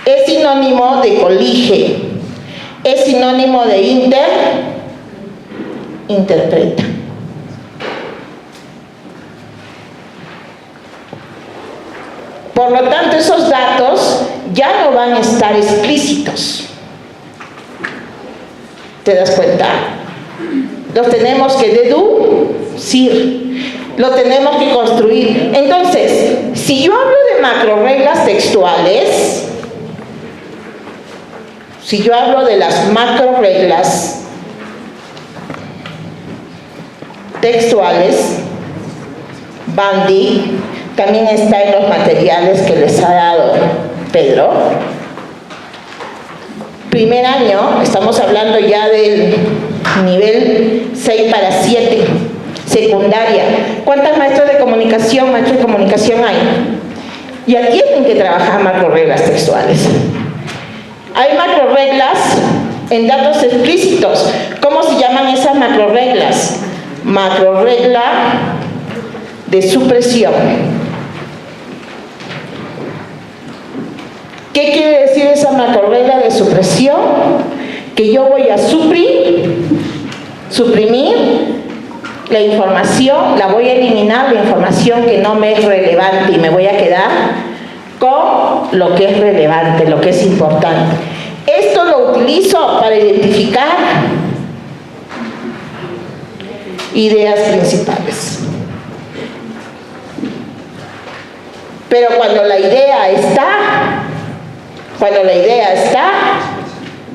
es sinónimo de colige, es sinónimo de interpreta. Por lo tanto, esos datos ya no van a estar explícitos. ¿Te das cuenta? Los tenemos que deducir, lo tenemos que construir. Entonces, si yo hablo de macrorreglas textuales, si yo hablo de las macrorreglas textuales, Bandi también está en los materiales que les ha dado Pedro. Primer año, estamos hablando ya del nivel 6 para 7, secundaria. ¿Cuántos maestros de comunicación hay? Ya tienen que trabajar macrorreglas textuales. Hay macrorreglas en datos explícitos. ¿Cómo se llaman esas macrorreglas? Macrorregla de supresión. ¿Qué quiere decir esa macrorregla de supresión? Que yo voy a suprimir la información, la voy a eliminar, la información que no me es relevante, y me voy a quedar con lo que es relevante, lo que es importante. Esto lo utilizo para identificar ideas principales. Pero cuando la idea está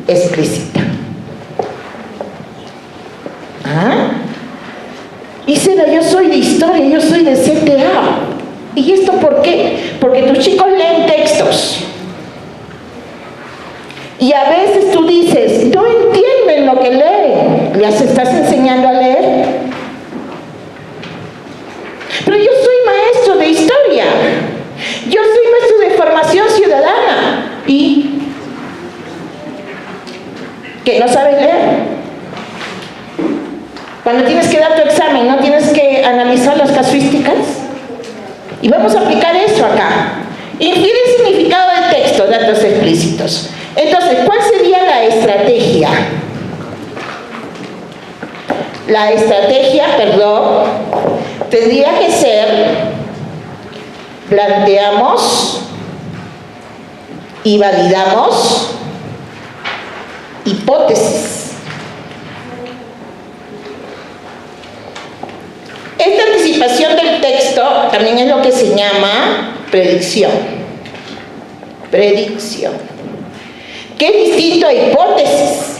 explícita. Isela, yo soy de historia, yo soy de CTA. ¿Y esto por qué? Porque tus chicos leen textos. Y a veces tú dices, no entienden lo que leen. ¿Les estás enseñando a leer? Pero yo soy maestro de historia. Yo soy maestro de formación ciudadana. ¿Y qué, no sabes leer? Cuando tienes que dar tu examen, ¿no tienes que analizar las casuísticas? Y vamos a aplicar eso acá. Infiere el significado del texto, datos explícitos. Entonces, ¿cuál sería la estrategia? La estrategia, tendría que ser: planteamos y validamos hipótesis. Esta anticipación del texto también es lo que se llama predicción. Predicción. ¿Qué es distinto a hipótesis?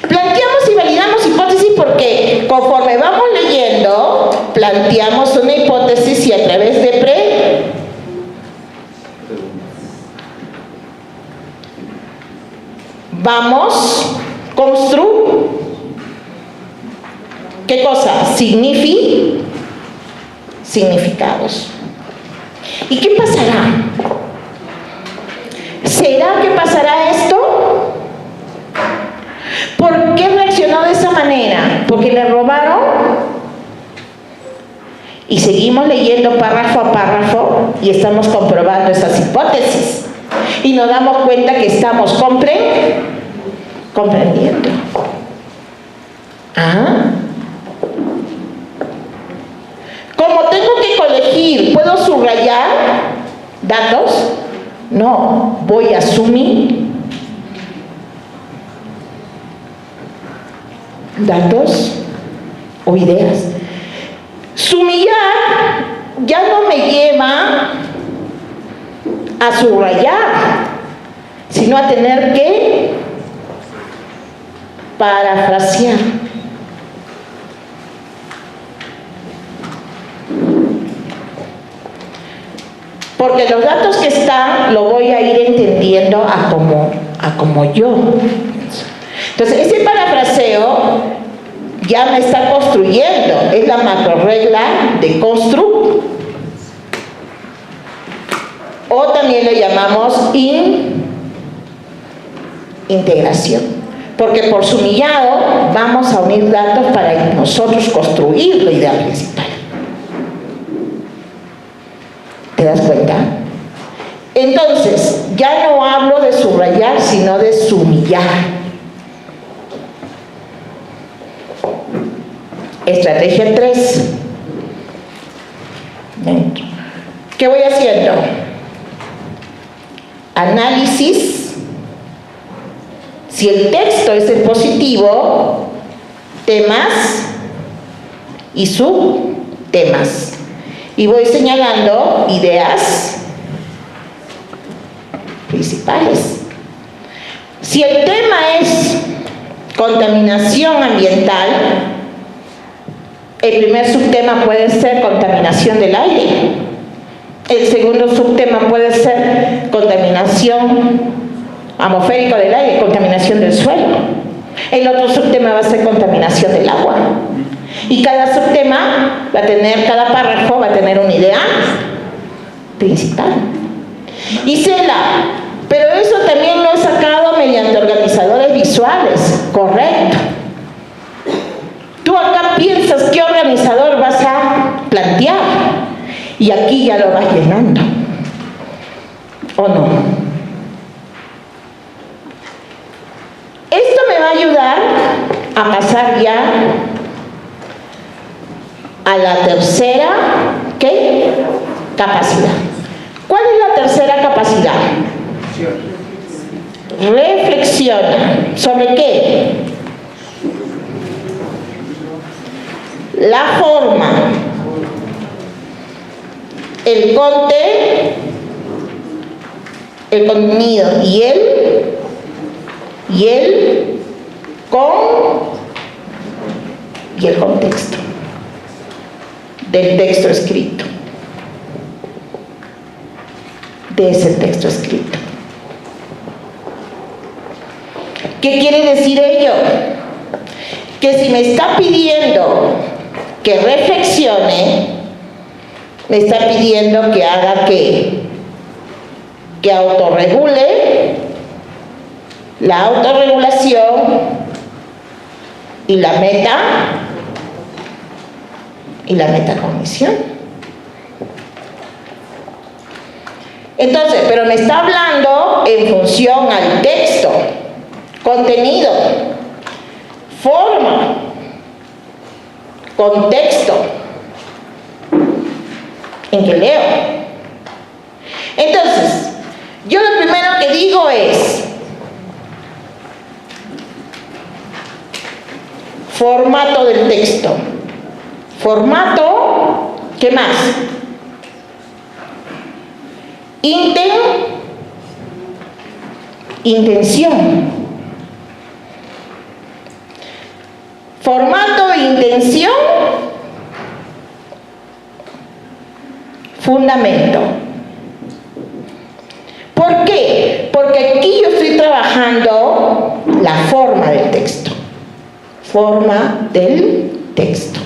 Planteamos y validamos hipótesis porque conforme vamos leyendo, planteamos una hipótesis y a través de vamos construyendo. ¿Qué cosa? Significados. ¿Y qué pasará? ¿Será que pasará esto? ¿Por qué reaccionó de esa manera? ¿Porque le robaron? Y seguimos leyendo párrafo a párrafo y estamos comprobando esas hipótesis. Y nos damos cuenta que estamos comprendiendo. Como tengo que colegir, ¿puedo subrayar datos? No, voy a asumir datos o ideas. Sumillar ya no me lleva a subrayar, sino a tener que parafrasear. Porque los datos que están lo voy a ir entendiendo a como yo. Entonces, ese parafraseo ya me está construyendo. Es la macrorregla de construct. O también le llamamos integración. Porque por sumillado vamos a unir datos para nosotros construir la idea principal. ¿Te das cuenta? Entonces, ya no hablo de subrayar, sino de subrayar. Estrategia 3. ¿Qué voy haciendo? Análisis. Si el texto es expositivo, temas y subtemas. Y voy señalando ideas principales. Si el tema es contaminación ambiental, el primer subtema puede ser contaminación del aire. El segundo subtema puede ser contaminación atmosférica del aire, contaminación del suelo. El otro subtema va a ser contaminación del agua. Y cada subtema va a tener, cada párrafo va a tener una idea principal. Isela, pero eso también lo he sacado mediante organizadores visuales, correcto. Tú acá piensas qué organizador vas a plantear y aquí ya lo vas llenando, ¿o no? Esto me va a ayudar a pasar ya a la tercera, ¿qué? Capacidad. ¿Cuál es la tercera capacidad? Reflexiona. ¿Sobre qué? La forma, el contenido y el contexto del texto escrito, de ese texto escrito. ¿Qué quiere decir ello? Que si me está pidiendo que reflexione, me está pidiendo que haga ¿qué? Que autorregule, la autorregulación y la metacognición. Entonces, pero me está hablando en función al texto, contenido, forma, contexto en que leo. Entonces, yo lo primero que digo es formato del texto. Formato, ¿qué más? Intención. Formato, intención, fundamento. ¿Por qué? Porque aquí yo estoy trabajando la forma del texto. Forma del texto.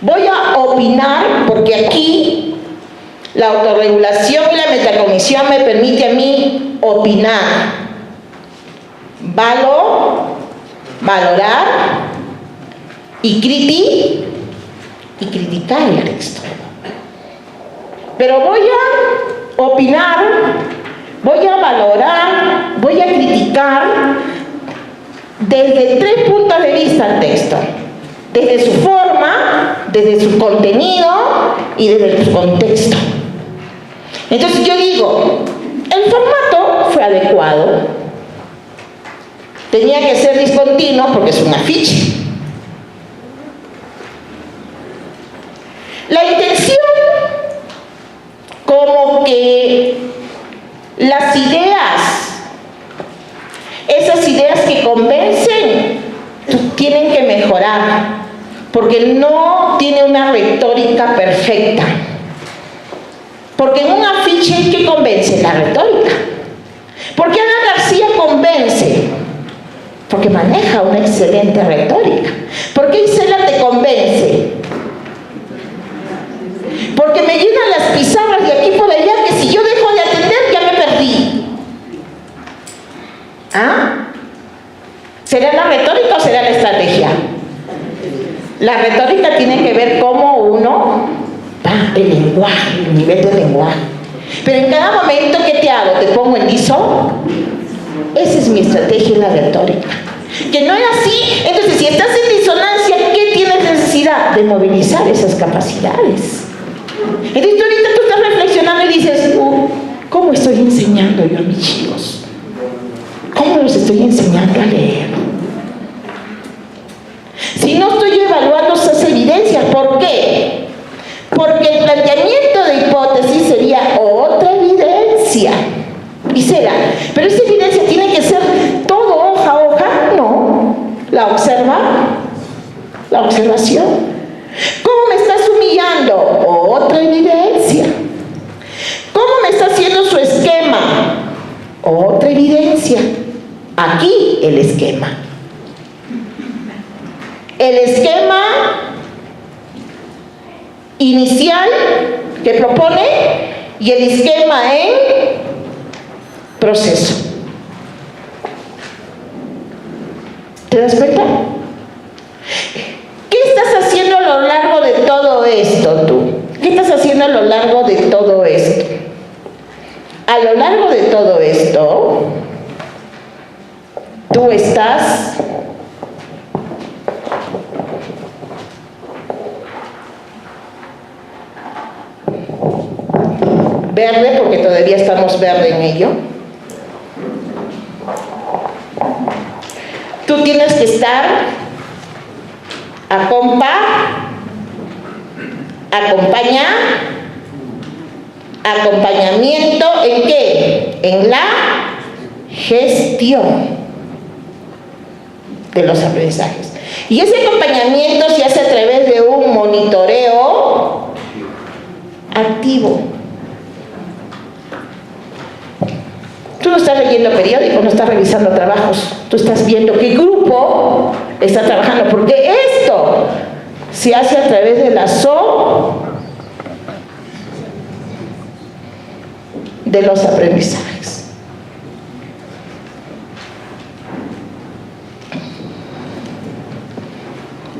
Voy a opinar porque aquí la autorregulación y la metacognición me permite a mí opinar, valorar y criticar el texto. Pero voy a opinar, voy a valorar, voy a criticar desde 3 puntos de vista el texto. Desde su forma, desde su contenido y desde su contexto. Entonces yo digo, el formato fue adecuado. Tenía que ser discontinuo porque es un afiche. La intención, como que las ideas, esas ideas que convencen, tienen que mejorar, porque no tiene una retórica perfecta. Porque en un afiche, ¿qué convence? La retórica. ¿Por qué Ana García convence? Porque maneja una excelente retórica. ¿Por qué Isela te convence? Porque me llenan las pizarras de aquí por allá que si yo dejo de atender ya me perdí. ¿Ah? ¿Será la retórica o será la estrategia? La retórica tiene que ver cómo uno va, el lenguaje, el nivel de lenguaje. Pero en cada momento, ¿qué te hago? ¿Te pongo en liso? Esa es mi estrategia en la retórica. Que no es así. Entonces, si estás en disonancia, ¿qué tienes necesidad? De movilizar esas capacidades. Entonces, ahorita tú estás reflexionando y dices, ¿cómo estoy enseñando yo a mis chicos? ¿Cómo los estoy enseñando a leer? Si no estoy evaluando esas evidencias, ¿por qué? Porque el planteamiento de hipótesis sería otra evidencia. Y será, pero esa evidencia tiene que ser todo hoja a hoja, no. La observación. ¿Cómo me estás humillando? Otra evidencia. ¿Cómo me está haciendo su esquema? Otra evidencia. Aquí el esquema. El esquema inicial que propone y el esquema en proceso. ¿Te das cuenta? ¿Qué estás haciendo a lo largo de todo esto tú? ¿Qué estás haciendo a lo largo de todo esto? A lo largo de todo esto, tú estás verde, porque todavía estamos verde en ello. Tú tienes que estar acompañamiento, ¿en qué? En la gestión de los aprendizajes. Y ese acompañamiento se hace a través de un monitoreo activo. Tú no estás leyendo periódicos, no estás revisando trabajos, tú estás viendo qué grupo está trabajando, porque esto se hace a través de la de los aprendizajes.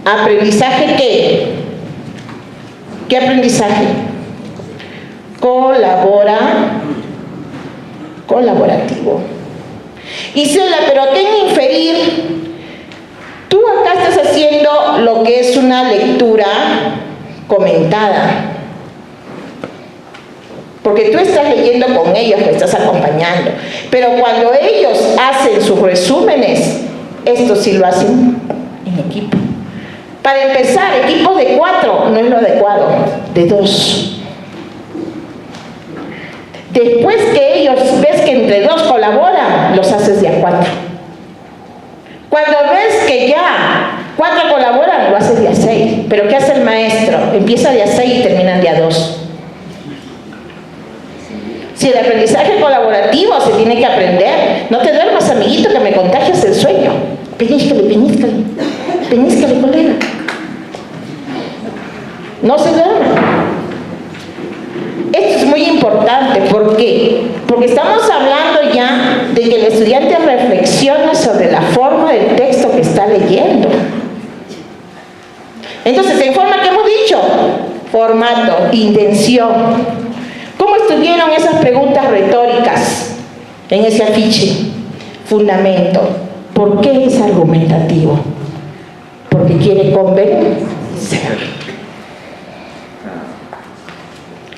¿Aprendizaje qué? ¿Qué aprendizaje? Colaborativo. Isela, pero ¿a qué inferir? Tú acá estás haciendo lo que es una lectura comentada. Porque tú estás leyendo con ellos, me estás acompañando. Pero cuando ellos hacen sus resúmenes, esto sí lo hacen en equipo. Para empezar, equipos de 4 no es lo adecuado, de 2. Después que ellos ves que entre 2 colaboran, los haces de a 4. Cuando ves que ya 4 colaboran, lo haces de a 6. Pero ¿qué hace el maestro? Empieza de a 6 y terminan de a 2. Si el aprendizaje colaborativo se tiene que aprender, no te duermas, amiguito, que me contagias el sueño. Peñíscale, colega. No se duerma. Esto es muy importante. ¿Por qué? Porque estamos hablando ya de que el estudiante reflexiona sobre la forma del texto que está leyendo. Entonces, en forma que hemos dicho, formato, intención. ¿Cómo estuvieron esas preguntas retóricas en ese afiche? Fundamento. ¿Por qué es argumentativo? Porque quiere convencer.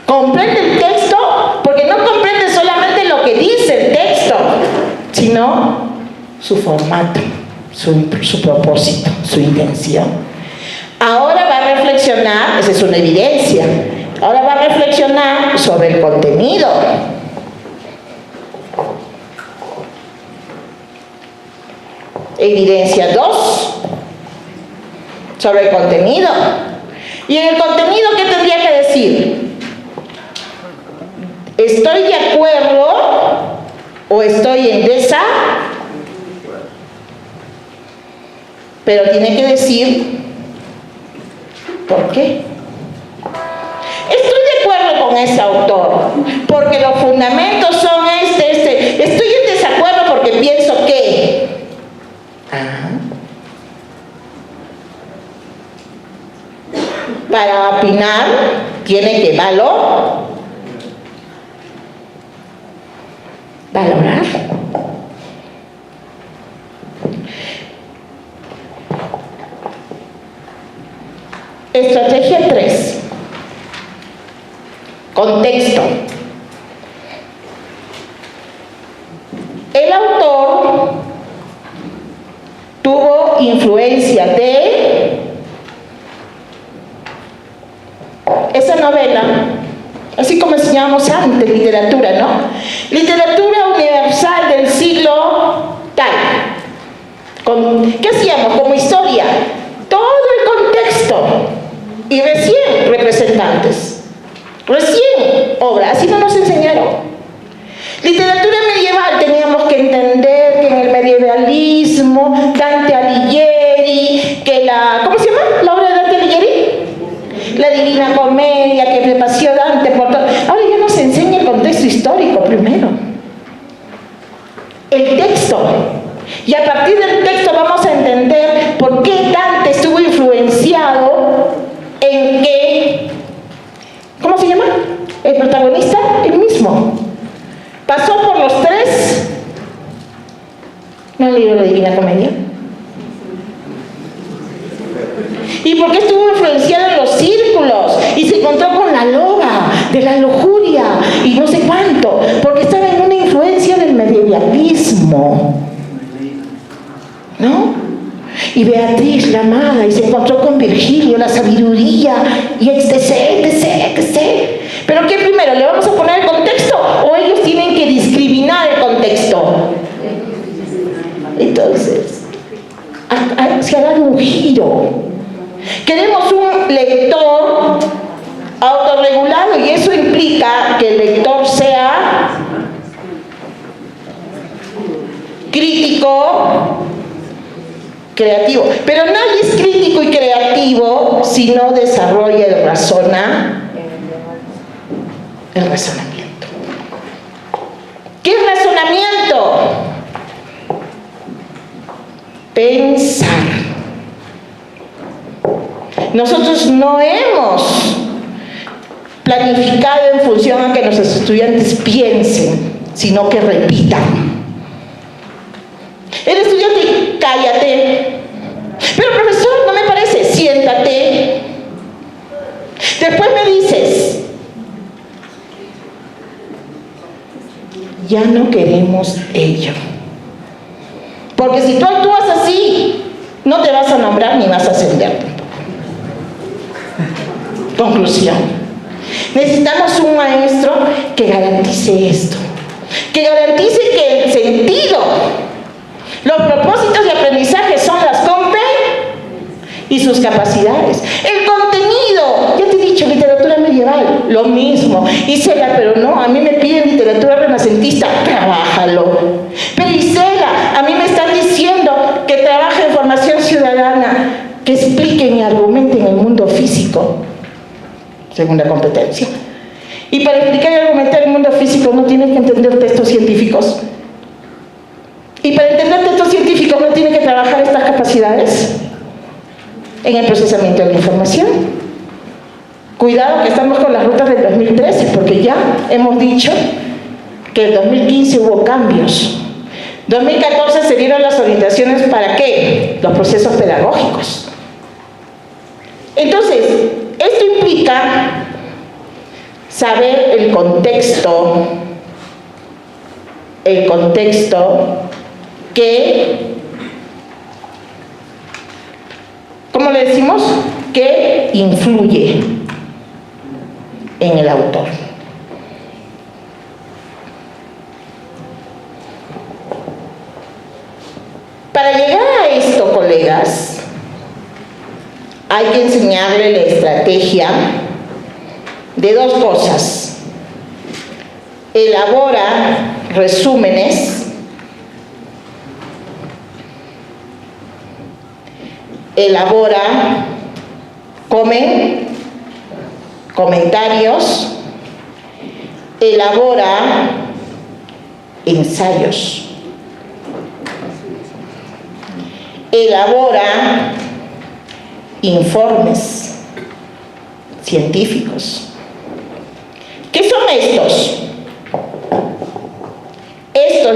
Comprende el texto, porque no comprende solamente lo que dice el texto, sino su formato, su propósito, su intención. Ahora va a reflexionar, esa es una evidencia, ahora va a reflexionar sobre el contenido. Evidencia 2, sobre el contenido. Y en el contenido, ¿qué tendría que decir? ¿Estoy de acuerdo o estoy en pero tiene que decir ¿por qué? Estoy de acuerdo con ese autor porque los fundamentos son este. Estoy en desacuerdo porque pienso que para opinar tiene que valorar. Estrategia 3. Contexto. El autor tuvo influencia de esa novela, así como enseñábamos antes, literatura, ¿no? Literatura universal del siglo tal. ¿Qué hacíamos? Como historia, todo el contexto y recién representantes, recién obra, así no nos enseñaron. Literatura medieval, teníamos que entender que en el medievalismo, Dante Alighieri, que ¿cómo se llama la obra de Dante Alighieri? La Divina Comedia, que prepació Dante por todo. Ahora ya nos enseña el contexto histórico primero. El texto. Y a partir del texto vamos a entender por qué Dante estuvo influenciado en que, ¿cómo se llama? El protagonista, el mismo. Pasó por los tres. ¿No han leído la Divina Comedia? ¿Y por qué estuvo influenciado en los círculos? Y se encontró con la loba de la lujuria y no sé cuánto. Porque estaba en una influencia del medievalismo, ¿no? Y Beatriz, la amada, y se encontró con Virgilio, la sabiduría, y etc. Pero ¿qué primero? ¿Le vamos a poner el contexto o ellos tienen que discriminar el contexto? Entonces, se ha dado un giro. Queremos un lector autorregulado y eso implica que el lector sea crítico, creativo. Pero nadie es crítico y creativo si no desarrolla el razonamiento. ¿Qué es razonamiento? Pensar. Nosotros no hemos planificado en función a que nuestros estudiantes piensen, sino que repitan. El estudiante, cállate. Pero profesor, no me parece, siéntate. Después me dices, ya no queremos ello. Porque si tú actúas así, no te vas a nombrar ni vas a ascender tampoco. Conclusión. Necesitamos un maestro que garantice esto. Que garantice que el sentido, los propósitos de aprendizaje son las compe y sus capacidades. El contenido, ya te he dicho, literatura medieval, lo mismo. Isela, pero no, a mí me piden literatura renacentista, trabájalo. Pero Isela, a mí me están diciendo que trabaje en formación ciudadana, que expliquen y argumenten el mundo físico. Segunda competencia. Y para explicar y argumentar el mundo físico no tienes que entender textos científicos. Y para entender textos científicos no tienes que trabajar estas capacidades en el procesamiento de la información. Cuidado que estamos con las rutas del 2013, porque ya hemos dicho que en 2015 hubo cambios. 2014 se dieron las orientaciones para ¿qué? Los procesos pedagógicos. Entonces, esto implica saber el contexto que, ¿cómo le decimos? Que influye en el autor. Para llegar a esto, colegas, hay que enseñarle la estrategia de dos cosas. Elabora resúmenes, elabora comentarios, elabora ensayos, elabora informes científicos. ¿Qué son estos?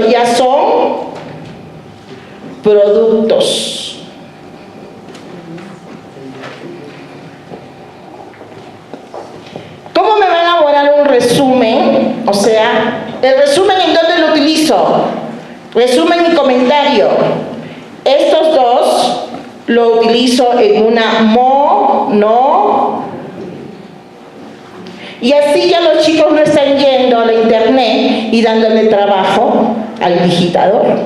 estos ya son productos. ¿Cómo me van a elaborar un resumen? O sea, el resumen, ¿en dónde lo utilizo? Resumen y comentario. Estos dos lo utilizo en una no. Y así ya los chicos no están yendo a la internet y dándole trabajo al digitador.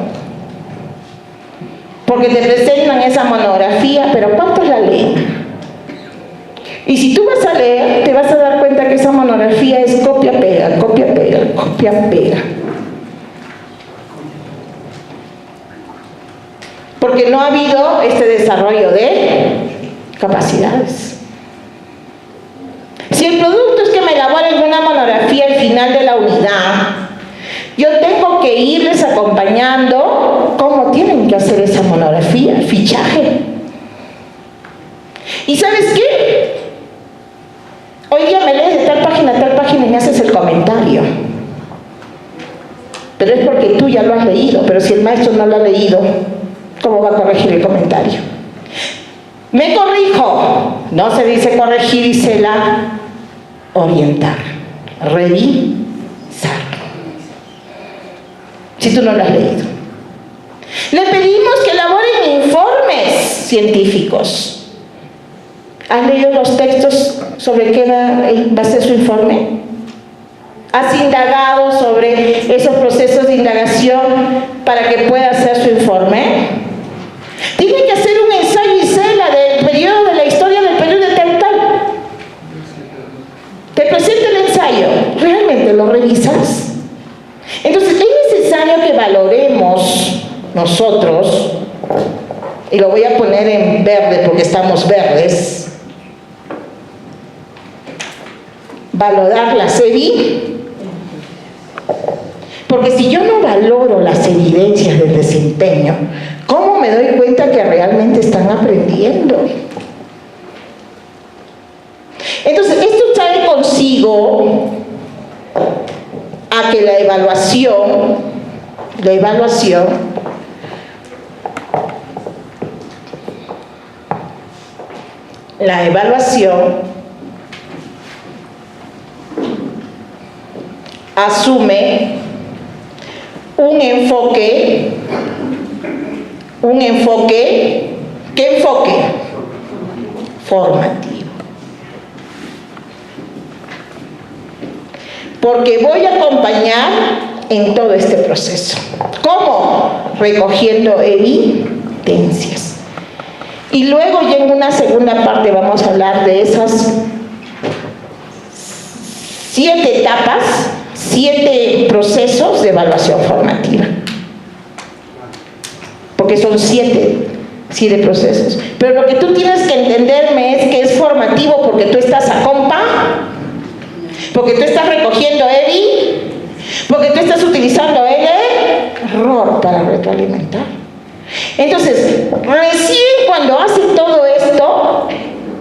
Porque te presentan esa monografía, pero ¿cuántos la leen? Y si tú vas a leer, te vas a dar cuenta que esa monografía es copia-pega, copia-pega, copia-pega. Porque no ha habido este desarrollo de capacidades. Si el producto es que me elaboren una monografía al final de la unidad, yo tengo que irles acompañando cómo tienen que hacer esa monografía, fichaje. ¿Y sabes qué? Hoy día me lees de tal página a tal página y me haces el comentario. Pero es porque tú ya lo has leído, pero si el maestro no lo ha leído, ¿cómo va a corregir el comentario? Me corrijo. No se dice corregir, dice la orientar, revisar. Si tú no lo has leído. Le pedimos que elaboren informes científicos. ¿Has leído los textos sobre qué va a ser su informe? ¿Has indagado sobre esos procesos de indagación para que pueda hacer su informe? Tiene que hacer un ensayo y cela del periodo de la historia del Perú de tal. Te presenta el ensayo, ¿realmente lo revisas? Entonces es necesario que valoremos nosotros, y lo voy a poner en verde porque estamos verdes, valorar la SEBI, porque si yo no valoro las evidencias del desempeño, ¿cómo me doy cuenta que realmente están aprendiendo? Entonces, esto trae consigo a que la evaluación asume un enfoque, ¿qué enfoque? Formativo. Porque voy a acompañar en todo este proceso. ¿Cómo? Recogiendo evidencias. Y luego ya en una segunda parte vamos a hablar de esas 7 etapas, 7 procesos de evaluación formativa. Porque son 7 procesos. Pero lo que tú tienes que entenderme es que es formativo porque tú estás a compa, porque tú estás recogiendo EVI, porque tú estás utilizando el error para retroalimentar. Entonces, recién cuando hace todo esto,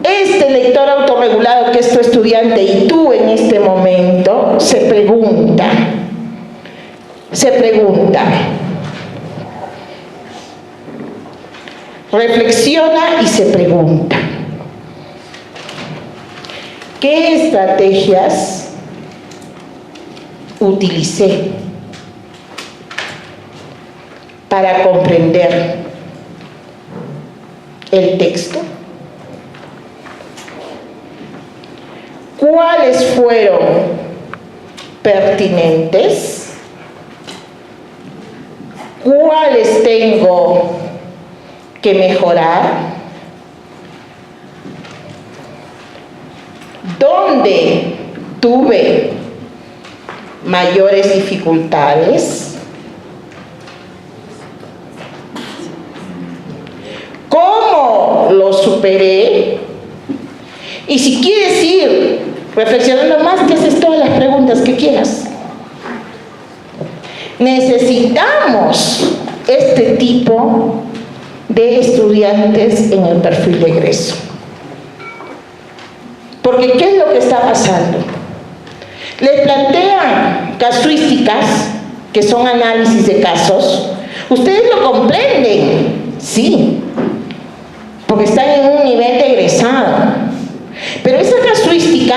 este lector autorregulado que es tu estudiante y tú en este momento, se pregunta, reflexiona y se pregunta, ¿qué estrategias utilicé para comprender el texto? ¿Cuáles fueron pertinentes? ¿Cuáles tengo que mejorar? ¿Dónde tuve mayores dificultades? ¿Cómo lo superé? Y si quieres ir reflexionando más, te haces todas las preguntas que quieras. Necesitamos este tipo de estudiantes en el perfil de egreso. Porque ¿qué es lo que está pasando? Les plantean casuísticas que son análisis de casos, ustedes lo comprenden, sí, porque están en un nivel de egresado. Pero esa casuística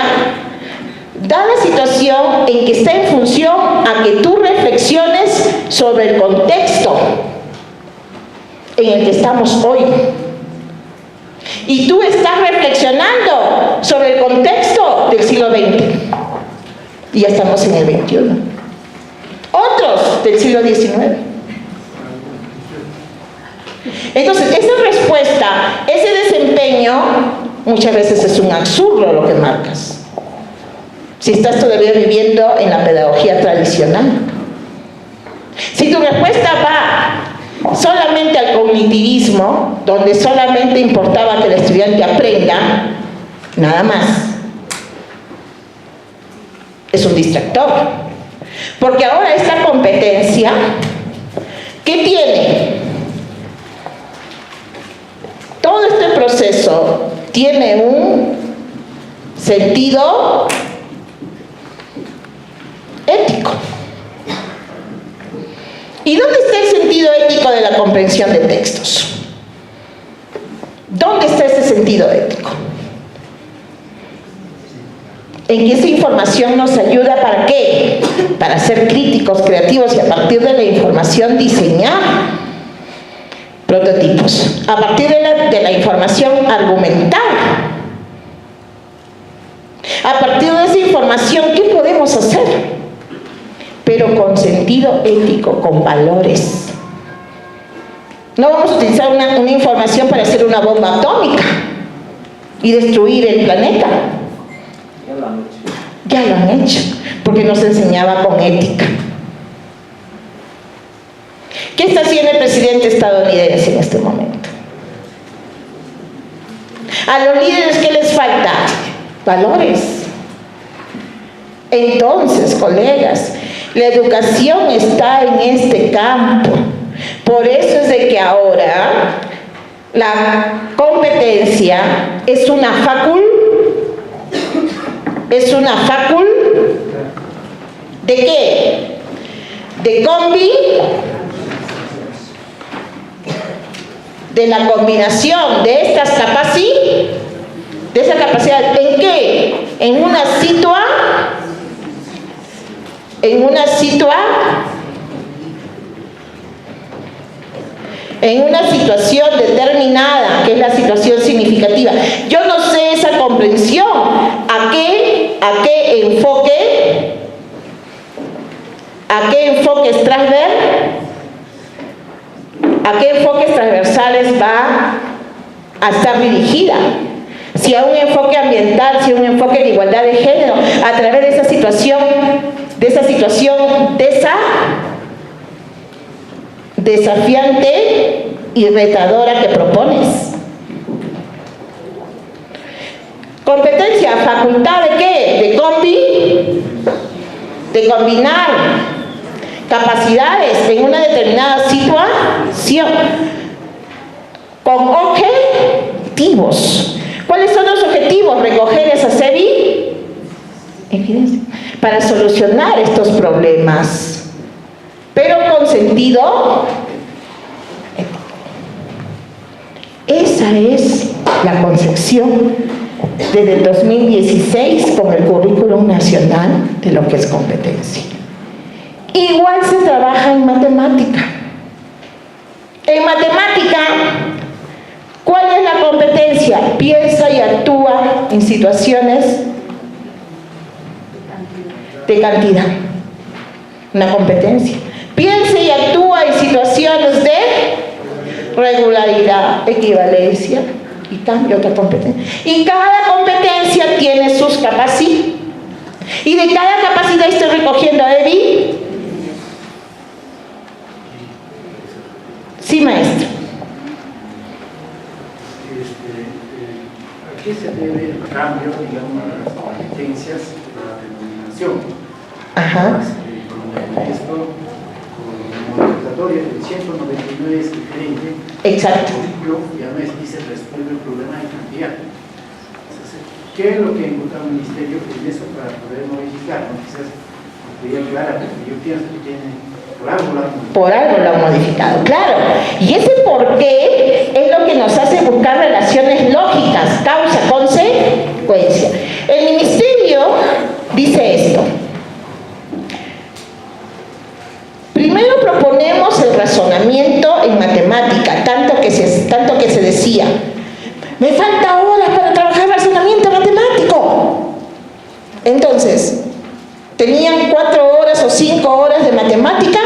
da la situación en que está en función a que tú reflexiones sobre el contexto en el que estamos hoy. Y tú estás reflexionando sobre el contexto del siglo XX. Y ya estamos en el XXI. Otros del siglo XIX. Entonces, esa respuesta, ese desempeño, muchas veces es un absurdo lo que marcas. Si estás todavía viviendo en la pedagogía tradicional. Si tu respuesta va solamente al cognitivismo, donde solamente importaba que el estudiante aprenda, nada más, es un distractor. Porque ahora esta competencia, ¿qué tiene? Todo este proceso tiene un sentido ético. ¿Y dónde está el sentido ético de la comprensión de textos? ¿Dónde está ese sentido ético? En que esa información nos ayuda ¿para qué? Para ser críticos, creativos y a partir de la información diseñar prototipos. A partir de la información argumentar. A partir de esa información, ¿qué podemos hacer? Pero con sentido ético, con valores. No vamos a utilizar una información para hacer una bomba atómica y destruir el planeta. Ya lo han hecho, porque nos enseñaba con ética. ¿Qué está haciendo el presidente estadounidense en este momento? A los líderes, ¿qué les falta? Valores. Entonces, colegas, la educación está en este campo. Por eso es de que ahora la competencia es una ¿de qué? De combi, de la combinación de estas capacidades, de esa capacidad, ¿en qué? En una situación determinada, que es la situación significativa. Yo no sé esa comprensión, a qué enfoques transversales va a estar dirigida. Si a un enfoque ambiental, si a un enfoque de igualdad de género, a través de esa situación desafiante y retadora que propones. Competencia, facultad ¿de qué? De combinar capacidades en una determinada situación con objetivos. ¿Cuáles son los objetivos? Recoger esas evidencias para solucionar estos problemas, pero con sentido ético. Esa es la concepción desde el 2016 con el currículum nacional de lo que es competencia. Igual se trabaja en matemática. En matemática, ¿cuál es la competencia? Piensa y actúa en situaciones de cantidad. Una competencia. Piensa y actúa en situaciones de regularidad, equivalencia y cambio, otra competencia. Y cada competencia tiene sus capacidades. Y de cada capacidad estoy recogiendo Sí, maestro. ¿A qué se debe el cambio, digamos, de las competencias de la denominación? Ajá. Esto, como convocatoria del 199 es diferente. Exacto. Y además dice resuelve el problema de cantidad. Entonces, ¿qué es lo que encontró el ministerio en eso para poder modificar? ¿No? Quizás sería clara, porque yo pienso que tiene Por algo lo han modificado. Por algo lo han modificado, claro. Y ese por qué es lo que nos hace buscar relaciones lógicas, causa, consecuencia. El ministerio dice esto. Primero proponemos el razonamiento en matemática, tanto que se decía, me falta horas para trabajar razonamiento matemático. Entonces, tenían 4 horas o 5 horas de matemática,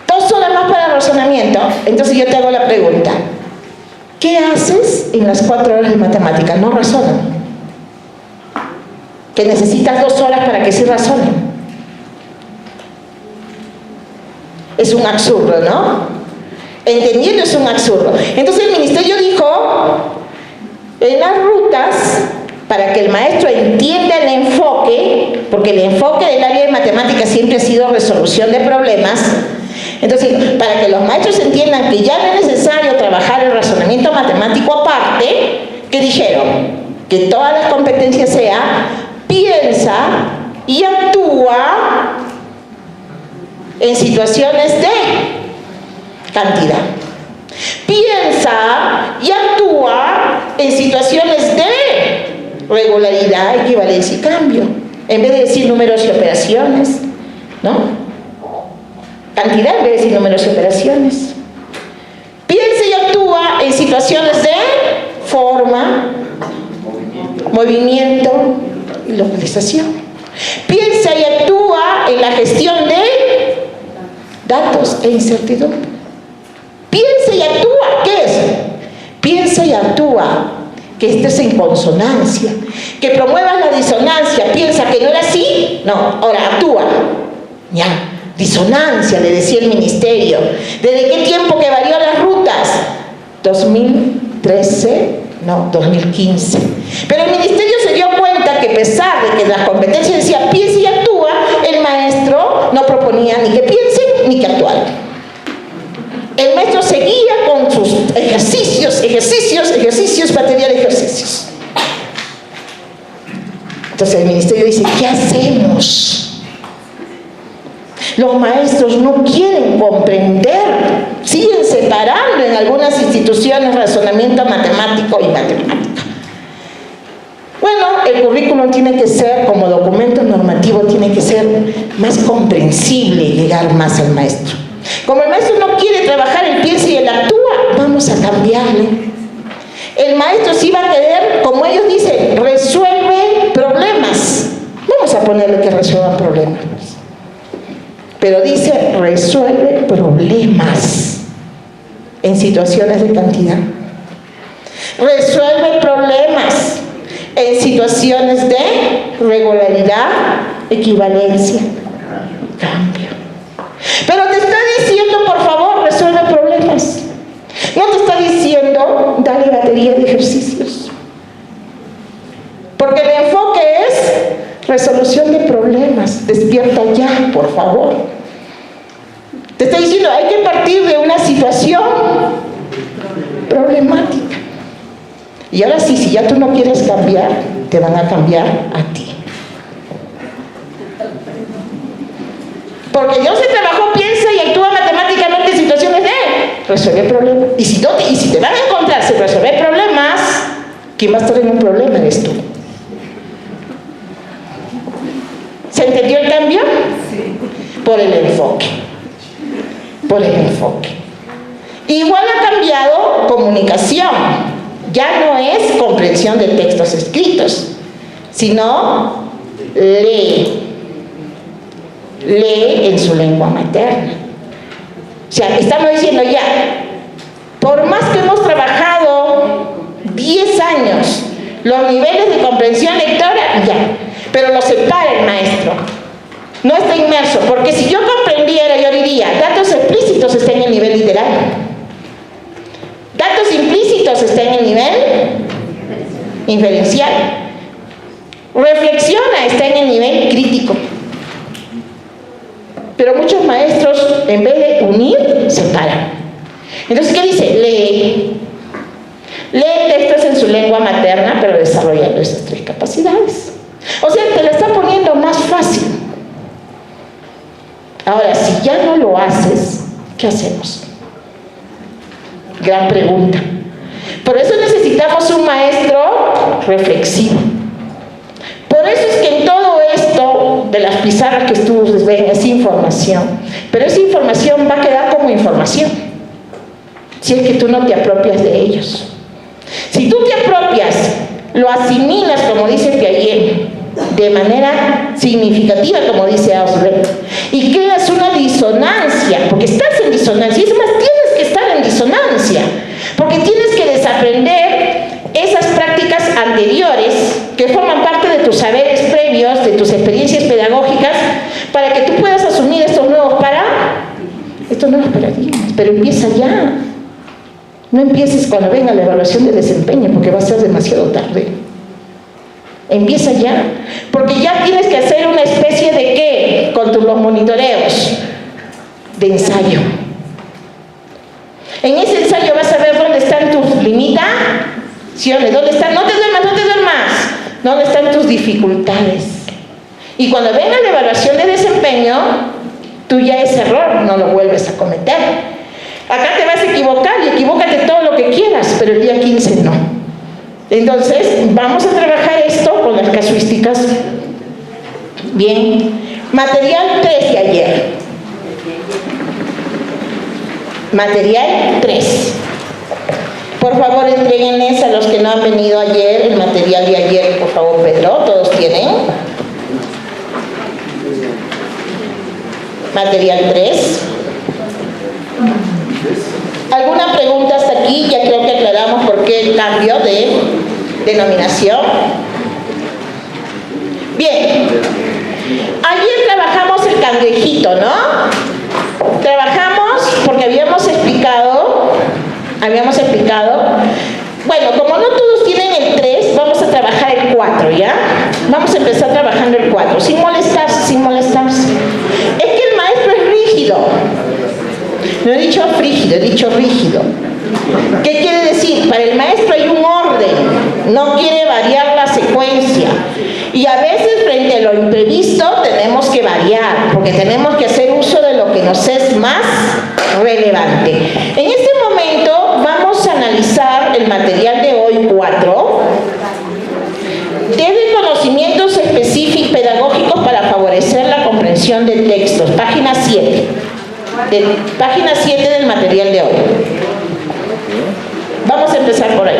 2 horas más para razonamiento. Entonces yo te hago la pregunta, ¿qué haces en las 4 horas de matemática? No razonan. Que necesitas 2 horas para que sí razonen. Es un absurdo, ¿no? Entendiendo es un absurdo. Entonces el ministerio dijo, en las rutas, para que el maestro entienda el enfoque, porque el enfoque del área de matemáticas siempre ha sido resolución de problemas, entonces, para que los maestros entiendan que ya no es necesario trabajar el razonamiento matemático aparte, ¿qué dijeron? Que todas las competencias sea, piensa y actúa en situaciones de cantidad. Piensa y actúa en situaciones de regularidad, equivalencia y cambio. En vez de decir números y operaciones, ¿no? Cantidad en vez de decir números y operaciones. Piensa y actúa en situaciones de forma, movimiento y localización. Piensa y actúa en la gestión de datos e incertidumbre. Piensa y actúa, ¿qué es? Piensa y actúa, que estés en consonancia, que promuevas la disonancia. Piensa que no era así, no, ahora actúa. Ya, disonancia, le decía el ministerio. ¿Desde qué tiempo que varió las rutas? 2013, no, 2015. Pero el ministerio se dio cuenta que a pesar de que las competencias decía piensa y actúa, el maestro no proponía ni que piensen ni que actuaran. El maestro seguía con sus ejercicios, material de ejercicios. Entonces el ministerio dice, ¿qué hacemos? Los maestros no quieren comprender, siguen separando en algunas instituciones razonamiento matemático y matemática. Bueno, el currículum tiene que ser, como documento normativo, tiene que ser más comprensible y llegar más al maestro. Como el maestro no quiere trabajar el piensa y el actúa, vamos a cambiarle. El maestro sí va a querer, como ellos dicen, resuelve problemas. Vamos a ponerle que resuelvan problemas. Pero dice, resuelve problemas en situaciones de cantidad. Resuelve problemas en situaciones de regularidad, equivalencia, cambio. Pero te está diciendo, por favor, resuelve problemas. No te está diciendo, dale batería de ejercicios. Porque el enfoque es resolución de problemas. Despierta ya, por favor. Te está diciendo, hay que partir de una situación problemática. Y ahora sí, si ya tú no quieres cambiar, te van a cambiar a ti. Porque Dios se trabajó, piensa y actúa matemáticamente en situaciones de resolver problemas. Y si te van a encontrar sin resolver problemas, ¿quién va a estar en un problema? Eres tú. ¿Se entendió el cambio? Sí. Por el enfoque. Por el enfoque. Igual ha cambiado comunicación. Ya no es comprensión de textos escritos, sino lee en su lengua materna. O sea, estamos diciendo ya, por más que hemos trabajado 10 años los niveles de comprensión lectora, ya, pero lo separa el maestro, no está inmerso, porque si yo comprendiera, yo diría, datos explícitos están en el nivel literal, datos implícitos están en el nivel inferencial, reflexiona, está en el nivel crítico. Pero muchos maestros, en vez de unir, separan. Entonces, ¿qué dice? Lee textos en su lengua materna, pero desarrollando esas 3 capacidades. O sea, te la está poniendo más fácil. Ahora, si ya no lo haces, ¿qué hacemos? Gran pregunta. Por eso necesitamos un maestro reflexivo. Por eso es que en todo esto de las pizarras que ustedes ven es información, pero esa información va a quedar como información si es que tú no te apropias de ellos. Si tú te apropias, lo asimilas, como dice Piaget, de manera significativa, como dice Ausubel, y creas una disonancia, porque estás en disonancia, y es más, tienes que estar en disonancia, porque tienes que desaprender esas prácticas anteriores que forman parte de tus saberes previos, de tus experiencias pedagógicas, para que tú puedas asumir estos nuevos paradigmas. Pero empieza ya. No empieces cuando venga la evaluación de desempeño, porque va a ser demasiado tarde. Empieza ya, porque ya tienes que hacer una especie de ¿qué? Con los monitoreos de ensayo. En ese ensayo vas a ver dónde están tus limitaciones, dónde están, no te duermas, dónde están tus dificultades. Y cuando venga la evaluación de desempeño, tú ya ese error no lo vuelves a cometer. Acá te vas a equivocar y equivócate todo lo que quieras, pero el día 15 no. Entonces, vamos a trabajar esto con las casuísticas. Bien. Material 3 de ayer. Material 3. Por favor, entréguenles a los que no han venido ayer el material de ayer, por favor, Pedro. ¿Todos tienen? Material 3. ¿Alguna pregunta hasta aquí? Ya creo que aclaramos por qué el cambio de denominación. Bien. Ayer trabajamos el cangrejito, ¿no? Trabajamos porque habíamos explicado, bueno, como no todos tienen el 3, vamos a trabajar el 4, ¿ya? Vamos a empezar trabajando el 4, sin molestarse. Es que el maestro es rígido. No he dicho frígido, he dicho rígido. ¿Qué quiere decir? Para el maestro hay un orden, no quiere variar la secuencia. Y a veces frente a lo imprevisto tenemos que variar, porque tenemos que hacer uso de lo que nos es más relevante. En este momento vamos a analizar el material de hoy 4, desde conocimientos específicos pedagógicos para favorecer la comprensión de textos, página 7. Página 7 del material de hoy. Vamos a empezar por ahí.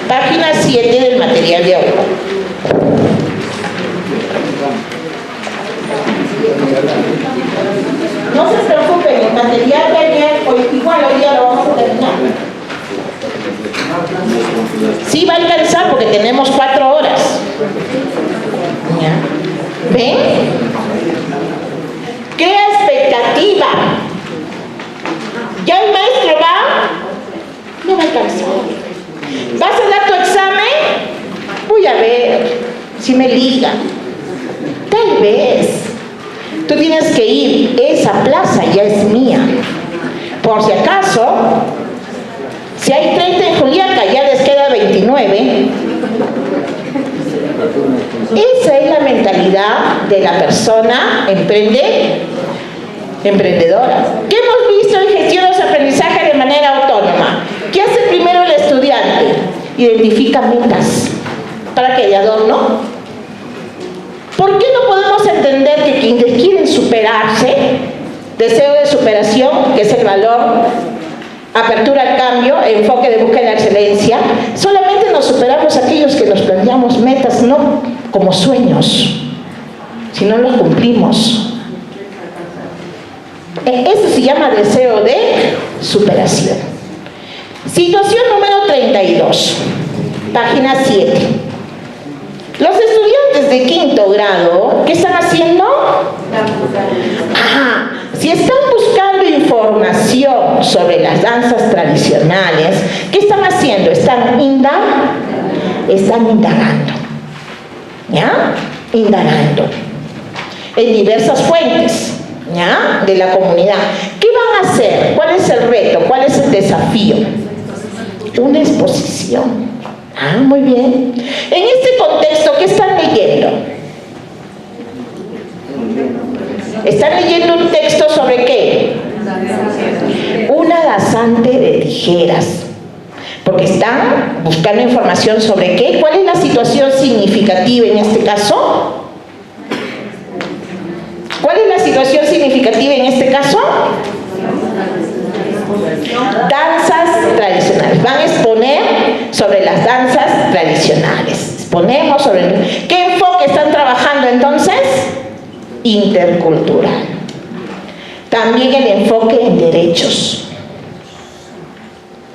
Página 7 del material de hoy. No se preocupen, el material de ayer, igual hoy día lo vamos a terminar. Sí va a alcanzar porque tenemos 4 horas. ¿Ven? Crea expectativa. Ya el maestro no va a alcanzar. ¿Vas a dar tu examen? Voy a ver si me liga. Tal vez. Tú tienes que ir. Esa plaza ya es mía. Por si acaso, si hay 30 en Juliaca, ya les queda 29. Esa es la mentalidad de la persona emprendedora. ¿Qué hemos visto en gestión de los aprendizajes de manera autónoma? ¿Qué hace primero el estudiante? Identifica metas. ¿Para qué? ¿De adorno? ¿Por qué no podemos entender que quienes quieren superarse, deseo de superación, que es el valor, apertura al cambio, enfoque de búsqueda de la excelencia, solamente nos superamos aquellos que nos planteamos metas no como sueños, sino los cumplimos? Eso se llama deseo de superación. Situación número 32, página 7. Los estudiantes de 5º grado, ¿qué están haciendo? Si están buscando información sobre las danzas tradicionales, ¿qué están haciendo? Están indagando. ¿Ya? Indagando en diversas fuentes, ¿ya? De la comunidad. ¿Qué van a hacer? ¿Cuál es el reto? ¿Cuál es el desafío? Una exposición. Muy bien. En este contexto, ¿qué están leyendo? Están leyendo un texto sobre ¿qué? Una danzante de tijeras. Porque están buscando información sobre ¿qué? ¿Cuál es la situación significativa en este caso? ¿Cuál es la situación significativa en este caso? Danzas tradicionales. Van a exponer sobre las danzas tradicionales. Exponemos sobre... ¿Qué enfoque están trabajando entonces? Intercultural. También el enfoque en derechos.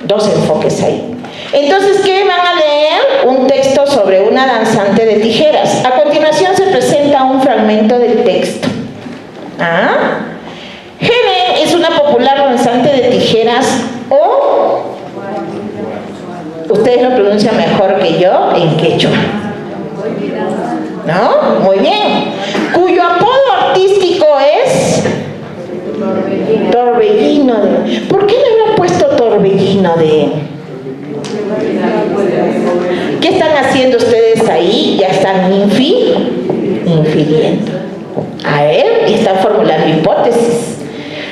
Dos enfoques ahí. Entonces, ¿qué van a leer? Un texto sobre una danzante de tijeras. A continuación se presenta un fragmento del texto. Helen es una popular danzante de tijeras o... Ustedes lo pronuncian mejor que yo en quechua. ¿No? Muy bien. Cuyo apodo artístico es... Torbellino de... ¿Por qué le habrán puesto Torbellino de...? ¿Qué están haciendo ustedes ahí? Ya están infiriendo a él y están formulando hipótesis.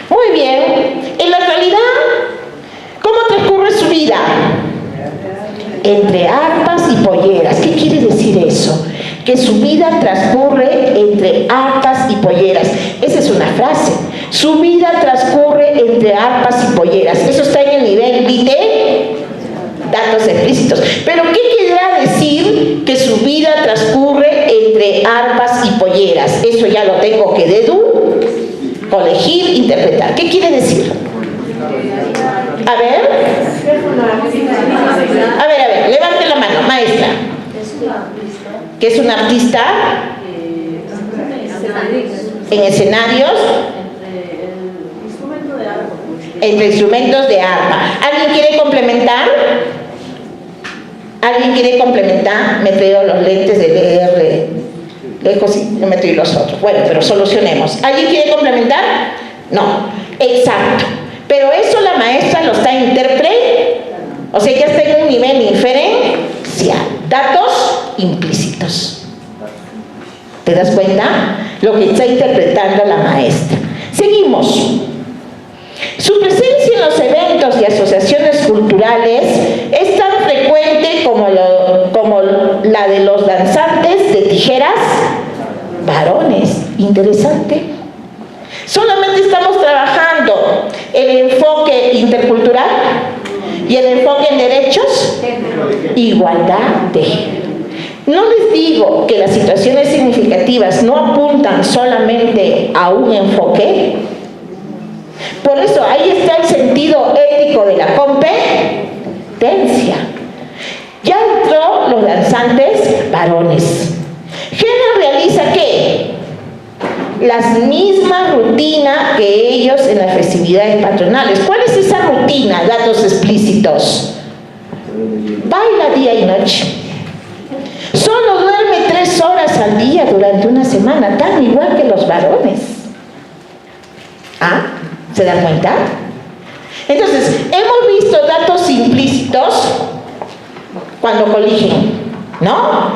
Muy bien. En la realidad, ¿cómo transcurre su vida? Entre arpas y polleras. ¿Qué quiere decir eso? Que su vida transcurre entre arpas y polleras. Esa es una frase. Su vida transcurre entre arpas y polleras. Eso está en el nivel de datos explícitos. Pero ¿qué querrá decir que su vida transcurre entre arpas y polleras? Eso ya lo tengo que colegir, interpretar. ¿Qué quiere decir? A ver, levante la mano, maestra. ¿Qué es un artista? En escenarios. Entre instrumentos de arpa. ¿Alguien quiere complementar? ¿Alguien quiere complementar? Me he traído los lentes de leer lejos y no me he traído los otros. Bueno, pero solucionemos. ¿Alguien quiere complementar? No. Exacto. Pero eso la maestra lo está interpretando. O sea, ya está en un nivel inferencial. Datos implícitos. ¿Te das cuenta? Lo que está interpretando la maestra. Seguimos. Su presencia en los eventos y asociaciones culturales es tan frecuente como la de los danzantes de tijeras varones. Interesante. Solamente estamos trabajando el enfoque intercultural y el enfoque en derechos, igualdad de género. No les digo que las situaciones significativas no apuntan solamente a un enfoque. Por eso ahí está el sentido ético de la competencia. Ya entró los danzantes varones. Helen realiza ¿qué? Las mismas rutinas que ellos en las festividades patronales. ¿Cuál es esa rutina? Datos explícitos. Baila día y noche. Solo duerme 3 horas al día durante una semana, tan igual que los varones. ¿Se dan cuenta? Entonces, hemos visto datos implícitos cuando coligen, ¿no?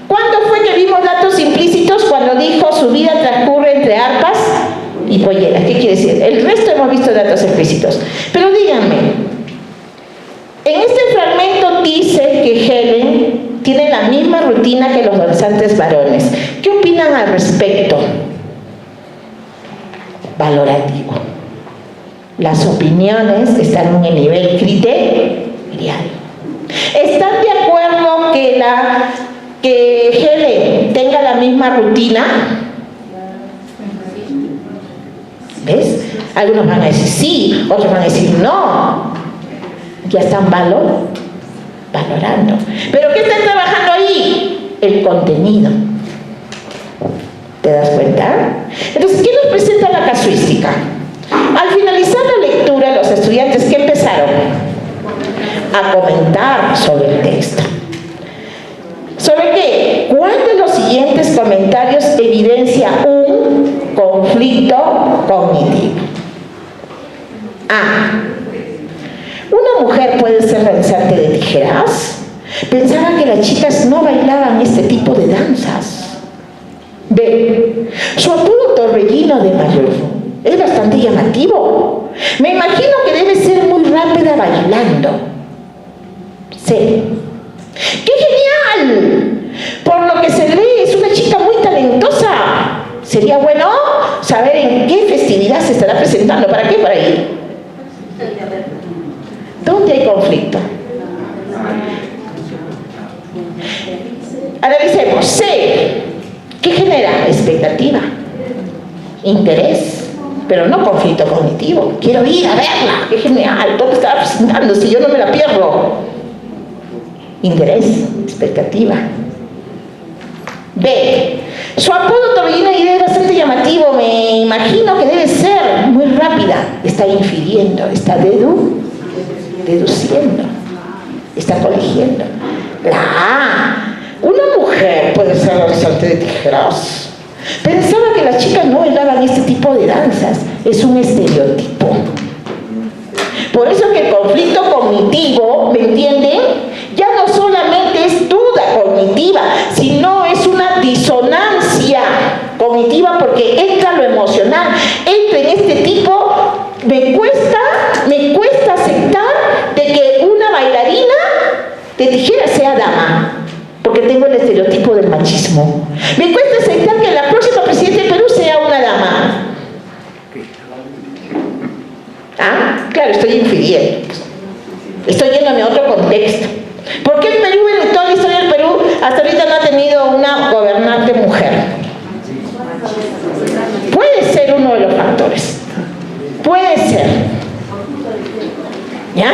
¿Cuándo fue que vimos datos implícitos? Cuando dijo su vida transcurre entre arpas y polleras. ¿Qué quiere decir? El resto hemos visto datos explícitos. Pero díganme, en este fragmento dice que Helen tiene la misma rutina que los danzantes varones. ¿Qué opinan al respecto? Valorativo. Las opiniones están en el nivel criterial. ¿Están de acuerdo que Helen tenga la misma rutina? ¿Ves? Algunos van a decir sí, otros van a decir no. Ya están valorando. ¿Pero qué están trabajando ahí? El contenido. ¿Te das cuenta? Entonces, ¿qué nos presenta la casuística? Al finalizar la lectura, los estudiantes, ¿qué empezaron? A comentar sobre el texto. ¿Sobre qué? ¿Cuál de los siguientes comentarios evidencia un conflicto cognitivo? A. ¿Una mujer puede ser danzante de tijeras? Pensaba que las chicas no bailaban este tipo de danzas. B. Su apodo Torbellino de Mayor es bastante llamativo. Me imagino que debe ser muy rápida bailando. C. ¡Qué genial! Por lo que se ve, es una chica muy talentosa. Sería bueno saber en qué festividad se estará presentando. ¿Para qué? Para ir. ¿Dónde hay conflicto? Analicemos. C. ¿Qué genera? Expectativa, interés, pero no conflicto cognitivo. Quiero ir a verla. ¡Qué genial! ¿Dónde estaba presentando? Si yo no me la pierdo. Interés, expectativa. B. Su apodo Torbellino es bastante llamativo. Me imagino que debe ser muy rápida. Está infiriendo, está deduciendo, está coligiendo. La A. Una mujer puede ser danzante de tijeras. Pensaba que las chicas no bailaban este tipo de danzas. Es un estereotipo. Por eso que el conflicto cognitivo, ¿me entienden? Ya no solamente es duda cognitiva, sino es una disonancia cognitiva, porque entra lo emocional, entra en este tipo. Me cuesta aceptar de que una bailarina de tijeras sea dama, porque tengo el estereotipo del machismo. Me cuesta aceptar que la próxima presidenta del Perú sea una dama. Ah, claro, estoy infiriendo. Estoy yéndome a otro contexto. ¿Por qué el Perú, en toda la historia del Perú, hasta ahorita no ha tenido una gobernante mujer? Puede ser uno de los factores. Puede ser. ¿Ya?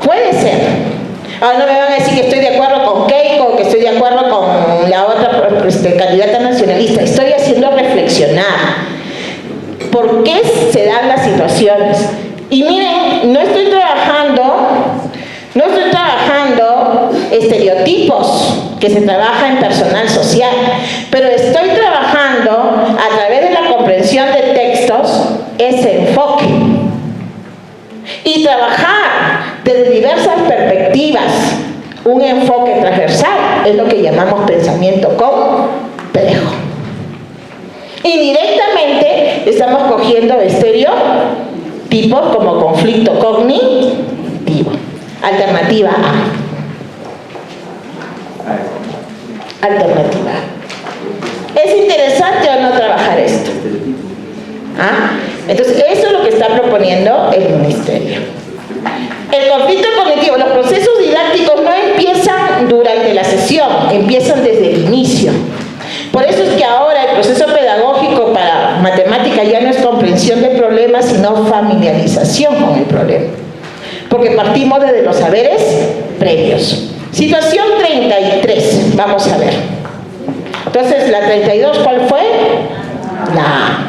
Puede ser. Ahora no me van a decir que estoy de acuerdo con Keiko, que estoy de acuerdo con la otra candidata nacionalista. Estoy haciendo reflexionar. ¿Por qué se dan las situaciones? Y miren, no estoy trabajando estereotipos que se trabaja en personal social, pero estoy trabajando a través de la comprensión de textos ese enfoque y trabajar desde diversas perspectivas un enfoque transversal. Es lo que llamamos pensamiento complejo. Indirectamente estamos cogiendo estereotipos como conflicto cognitivo. Alternativa A. Alternativa A. ¿Es interesante o no trabajar esto? ¿Ah? Entonces, eso es lo que está proponiendo el ministerio. El conflicto cognitivo, los procesos didácticos no empiezan durante la sesión, empiezan desde el inicio. Por eso es que ahora el proceso pedagógico para matemática ya no es comprensión del problema, sino familiarización con el problema. Porque partimos desde los saberes previos. Situación 33, vamos a ver. Entonces, la 32, ¿cuál fue? La A.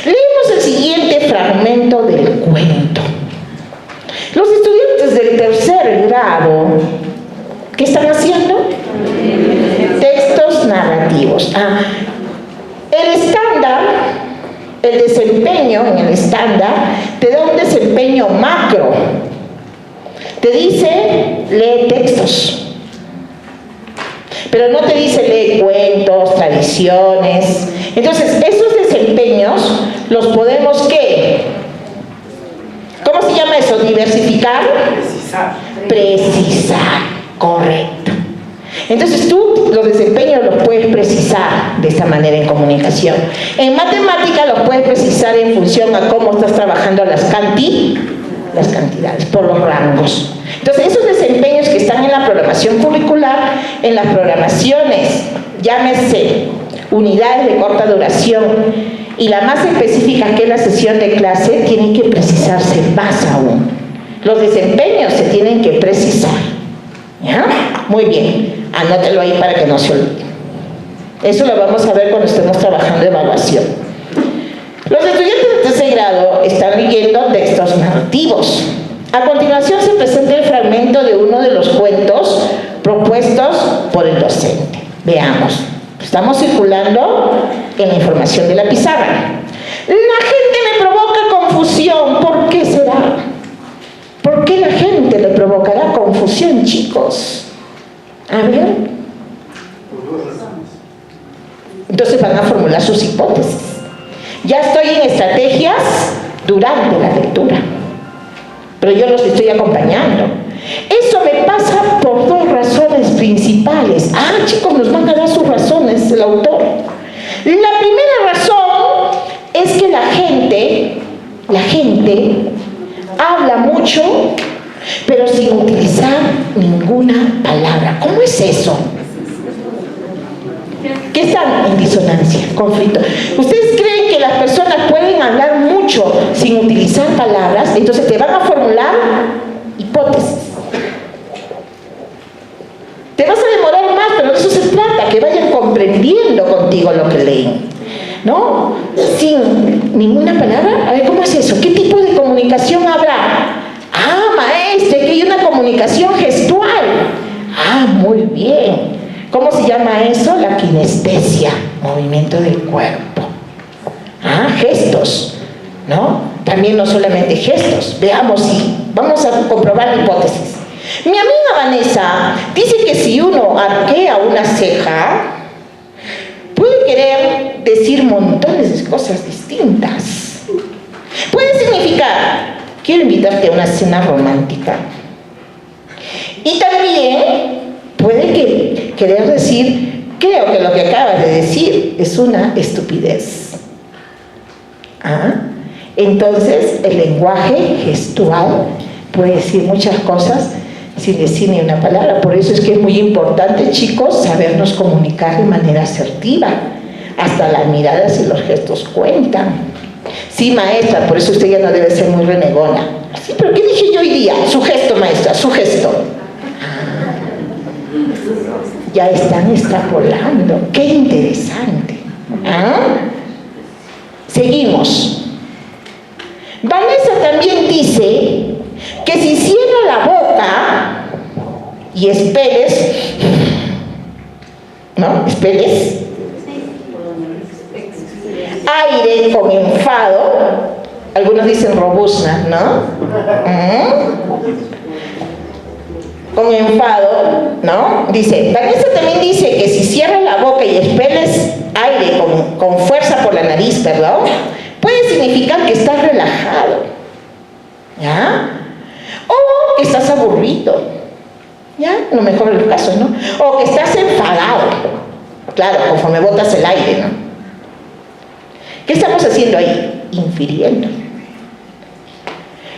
Leemos el siguiente fragmento del cuento. Los estudiantes del tercer grado, ¿qué están haciendo? Textos narrativos. El estándar, el desempeño en el estándar, te da un desempeño macro. Te dice, lee textos. Pero no te dice, lee cuentos, tradiciones. Entonces, esos desempeños los podemos, ¿qué? ¿Cómo se llama eso? ¿Diversificar? Precisar. Correcto. Entonces tú los desempeños los puedes precisar de esta manera en comunicación. En matemática los puedes precisar en función a cómo estás trabajando las cantidades, por los rangos. Entonces esos desempeños que están en la programación curricular, en las programaciones, llámese unidades de corta duración y la más específica que es la sesión de clase, tienen que precisarse más aún. Los desempeños se tienen que precisar. ¿Ya? Muy bien, anótelo ahí para que no se olvide. Eso lo vamos a ver cuando estemos trabajando evaluación. Los estudiantes de tercer grado están leyendo textos narrativos. A continuación se presenta el fragmento de uno de los cuentos propuestos por el docente. Veamos. Estamos circulando en la información de la pizarra. La gente me provoca confusión. ¿Por qué será? ¿Por qué la gente le provocará confusión, chicos? A ver. durante la lectura, pero yo los estoy acompañando. Eso me pasa por dos razones principales. Chicos, nos van a dar sus razones el autor. La primera razón es que la gente habla mucho, pero sin utilizar ninguna palabra. ¿Cómo es eso? ¿Qué están en disonancia, conflicto? ¿Ustedes creen que las personas pueden hablar mucho sin utilizar palabras? Entonces te van a formular hipótesis. Te vas a demorar más, pero de eso se trata, que vayan comprendiendo contigo lo que leen, ¿no? Sin ninguna palabra. A ver, ¿cómo es eso? ¿Qué tipo de comunicación habrá? Maestra, que hay una comunicación gestual. Muy bien. ¿Cómo se llama eso? La kinestesia, movimiento del cuerpo. Gestos, ¿no? También no solamente gestos. Veamos si vamos a comprobar la hipótesis. Mi amiga Vanessa dice que si uno arquea una ceja, puede querer decir montones de cosas distintas. Puede significar, quiero invitarte a una cena romántica. Y también puede querer decir, creo que lo que acabas de decir es una estupidez. Entonces, el lenguaje gestual puede decir muchas cosas sin decir ni una palabra. Por eso es que es muy importante, chicos, sabernos comunicar de manera asertiva. Hasta las miradas y los gestos cuentan. Sí, maestra, por eso usted ya no debe ser muy renegona. Sí, pero ¿qué dije yo hoy día? Su gesto, maestra, su gesto. Ya están extrapolando. ¡Qué interesante! Seguimos. Vanessa también dice que si cierra la boca y esperes, ¿no? Esperes aire con enfado, algunos dicen robustna, ¿no? Con enfado, ¿no? Dice, Vanessa también dice que si cierras la boca y expeles aire con fuerza por la nariz, perdón, puede significar que estás relajado, ¿ya? O que estás aburrido, ¿ya? Lo mejor de los casos, ¿no? O que estás enfadado, claro, conforme botas el aire, ¿no? ¿Qué estamos haciendo ahí? Infiriendo.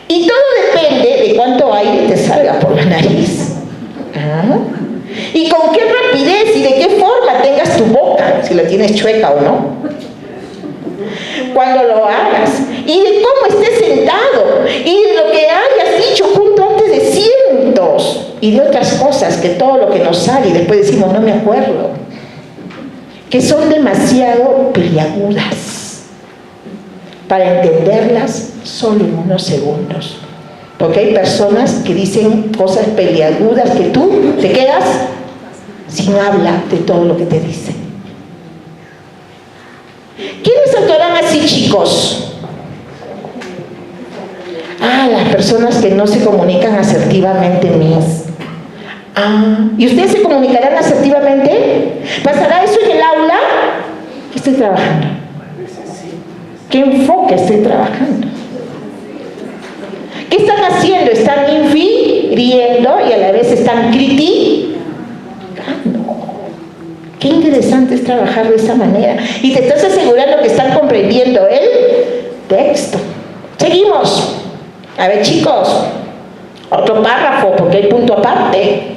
Y todo depende de cuánto aire te salga por la nariz. Y con qué rapidez y de qué forma tengas tu boca, si la tienes chueca o no. Cuando lo hagas. Y de cómo estés sentado. Y de lo que hayas dicho junto antes de cientos. Y de otras cosas, que todo lo que nos sale y después decimos, no me acuerdo. Que son demasiado peliagudas para entenderlas solo en unos segundos. Porque hay personas que dicen cosas peliagudas que tú te quedas sin habla de todo lo que te dicen. ¿Quiénes actuarán así, chicos? Las personas que no se comunican asertivamente, ¿y ustedes se comunicarán asertivamente? ¿Pasará eso en el aula? ¿Qué estoy trabajando? ¿Qué enfoque estoy trabajando? ¿Qué están haciendo? Están infiriendo y a la vez están criticando. Qué interesante es trabajar de esa manera. Y te estás asegurando que están comprendiendo el texto. Seguimos. A ver, chicos, otro párrafo, porque hay punto aparte.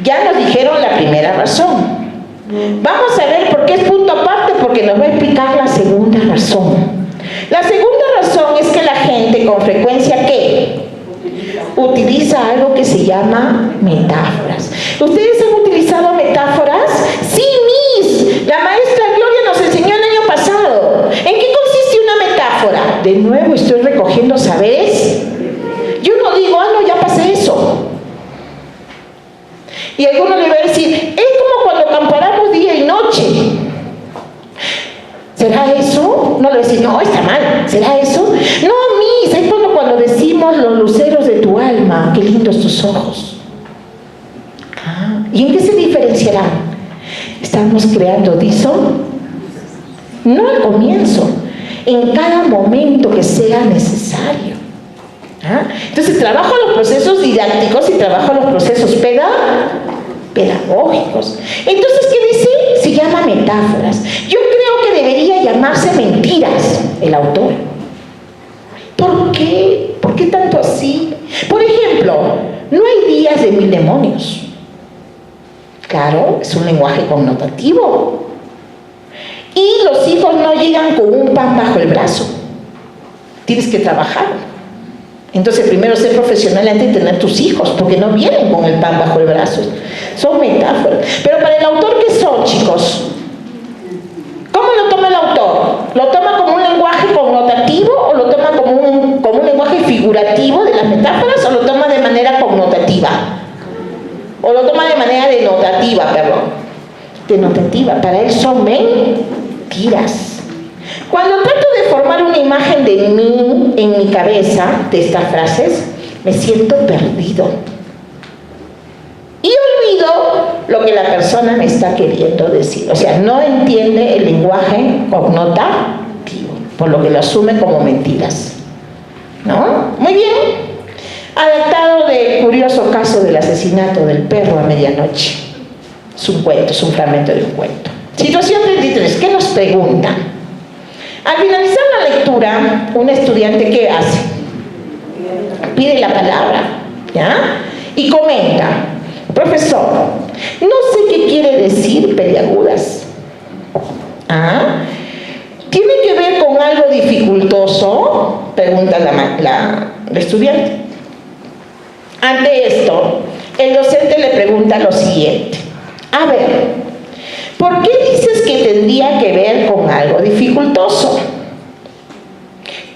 Ya nos dijeron la primera razón. Vamos a ver por qué es punto aparte, porque nos va a explicar la segunda razón. La segunda razón es que la gente con frecuencia, ¿qué? Utiliza algo que se llama metáforas. ¿Ustedes han utilizado metáforas? Sí, Miss. La maestra Gloria nos enseñó el año pasado. ¿En qué consiste una metáfora? De nuevo estoy recogiendo saberes. Yo no digo, no, ya pasé eso. Y alguno le va a decir, es como cuando comparamos día y noche. ¿Será eso? No le va a decir, no, está mal. ¿Será eso? No, Miss, es como cuando decimos los luceros de tu alma, qué lindos tus ojos. ¿Y en qué se diferenciarán? Estamos creando diso, no al comienzo. en cada momento que sea necesario. ¿Ah? Entonces trabajo los procesos didácticos y trabajo los procesos pedagógicos. Entonces, ¿qué dice? Se llama metáforas. Yo creo que debería llamarse mentiras el autor. ¿Por qué? ¿Por qué tanto así? Por ejemplo, no hay días de 1000 demonios. Claro, es un lenguaje connotativo. Y los hijos no llegan con un pan bajo el brazo. Tienes que trabajar. Entonces, primero ser profesional antes de tener tus hijos, porque no vienen con el pan bajo el brazo. Son metáforas. Pero para el autor, ¿qué son, chicos? ¿Cómo lo toma el autor? ¿Lo toma como un lenguaje connotativo o lo toma como un lenguaje figurativo de las metáforas o lo toma de manera connotativa? O lo toma de manera denotativa, perdón. Denotativa. Para él son mentiras. Cuando trato de formar una imagen de mí en mi cabeza, de estas frases, me siento perdido. Y olvido lo que la persona me está queriendo decir. O sea, no entiende el lenguaje connotativo, por lo que lo asume como mentiras. ¿No? Muy bien. Adaptado del curioso caso del asesinato del perro a medianoche. Es un cuento, es un fragmento de un cuento. Situación 33. ¿Qué nos preguntan? Al finalizar la lectura, un estudiante, ¿qué hace? Pide la palabra, ¿ya? Y comenta: profesor, no sé qué quiere decir peliagudas. ¿Ah? ¿Tiene que ver con algo dificultoso? Pregunta la estudiante. Ante esto, el docente le pregunta lo siguiente: a ver, ¿por qué dices que tendría que ver con algo dificultoso?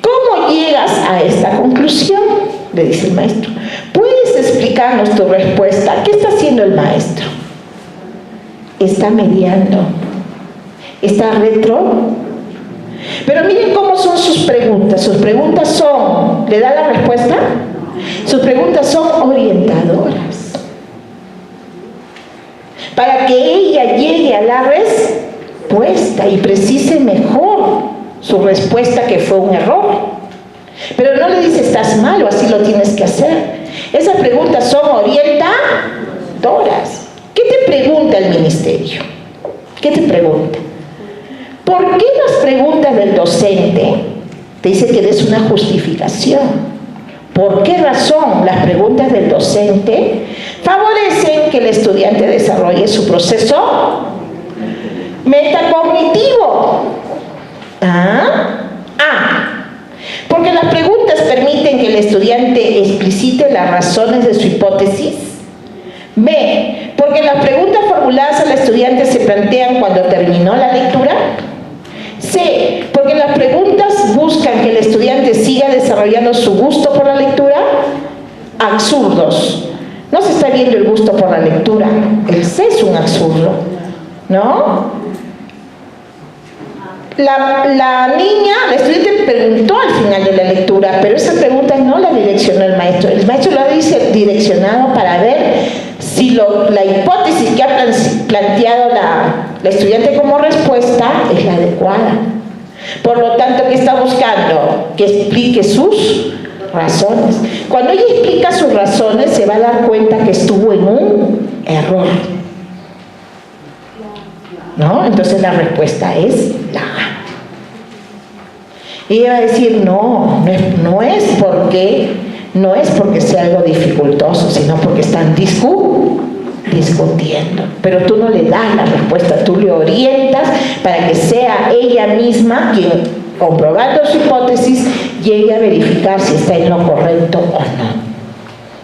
¿Cómo llegas a esta conclusión? Le dice el maestro. ¿Puedes explicarnos tu respuesta? ¿Qué está haciendo el maestro? Está mediando. Está retro. Pero miren cómo son sus preguntas. Sus preguntas son, ¿le da la respuesta? Sus preguntas son orientadoras. Para que ella llegue a la respuesta y precise mejor su respuesta, que fue un error. Pero no le dice estás mal o así lo tienes que hacer. Esas preguntas son orientadoras. ¿Qué te pregunta el ministerio? ¿Qué te pregunta? ¿Por qué las preguntas del docente te dice que des una justificación? ¿Por qué razón las preguntas del docente favorecen que el estudiante desarrolle su proceso metacognitivo? Porque las preguntas permiten que el estudiante explicite las razones de su hipótesis. B, porque las preguntas formuladas al estudiante se plantean cuando terminó la lectura. C, porque las preguntas buscan que el estudiante siga desarrollando su gusto por la lectura. Absurdos. No se está viendo el gusto por la lectura. El C es un absurdo, ¿no? La estudiante preguntó al final de la lectura, pero esa pregunta no la direccionó el maestro. El maestro lo ha direccionado para ver si la hipótesis que ha planteado la estudiante como respuesta es la adecuada. Por lo tanto, ¿qué está buscando? Que explique sus razones. Cuando ella explica sus razones, se va a dar cuenta que estuvo en un error, ¿no? Entonces la respuesta es la A. Y ella va a decir, no es porque sea algo dificultoso, sino porque están discutiendo. Pero tú no le das la respuesta, tú le orientas para que sea ella misma quien, comprobando su hipótesis, llegue a verificar si está en lo correcto o no.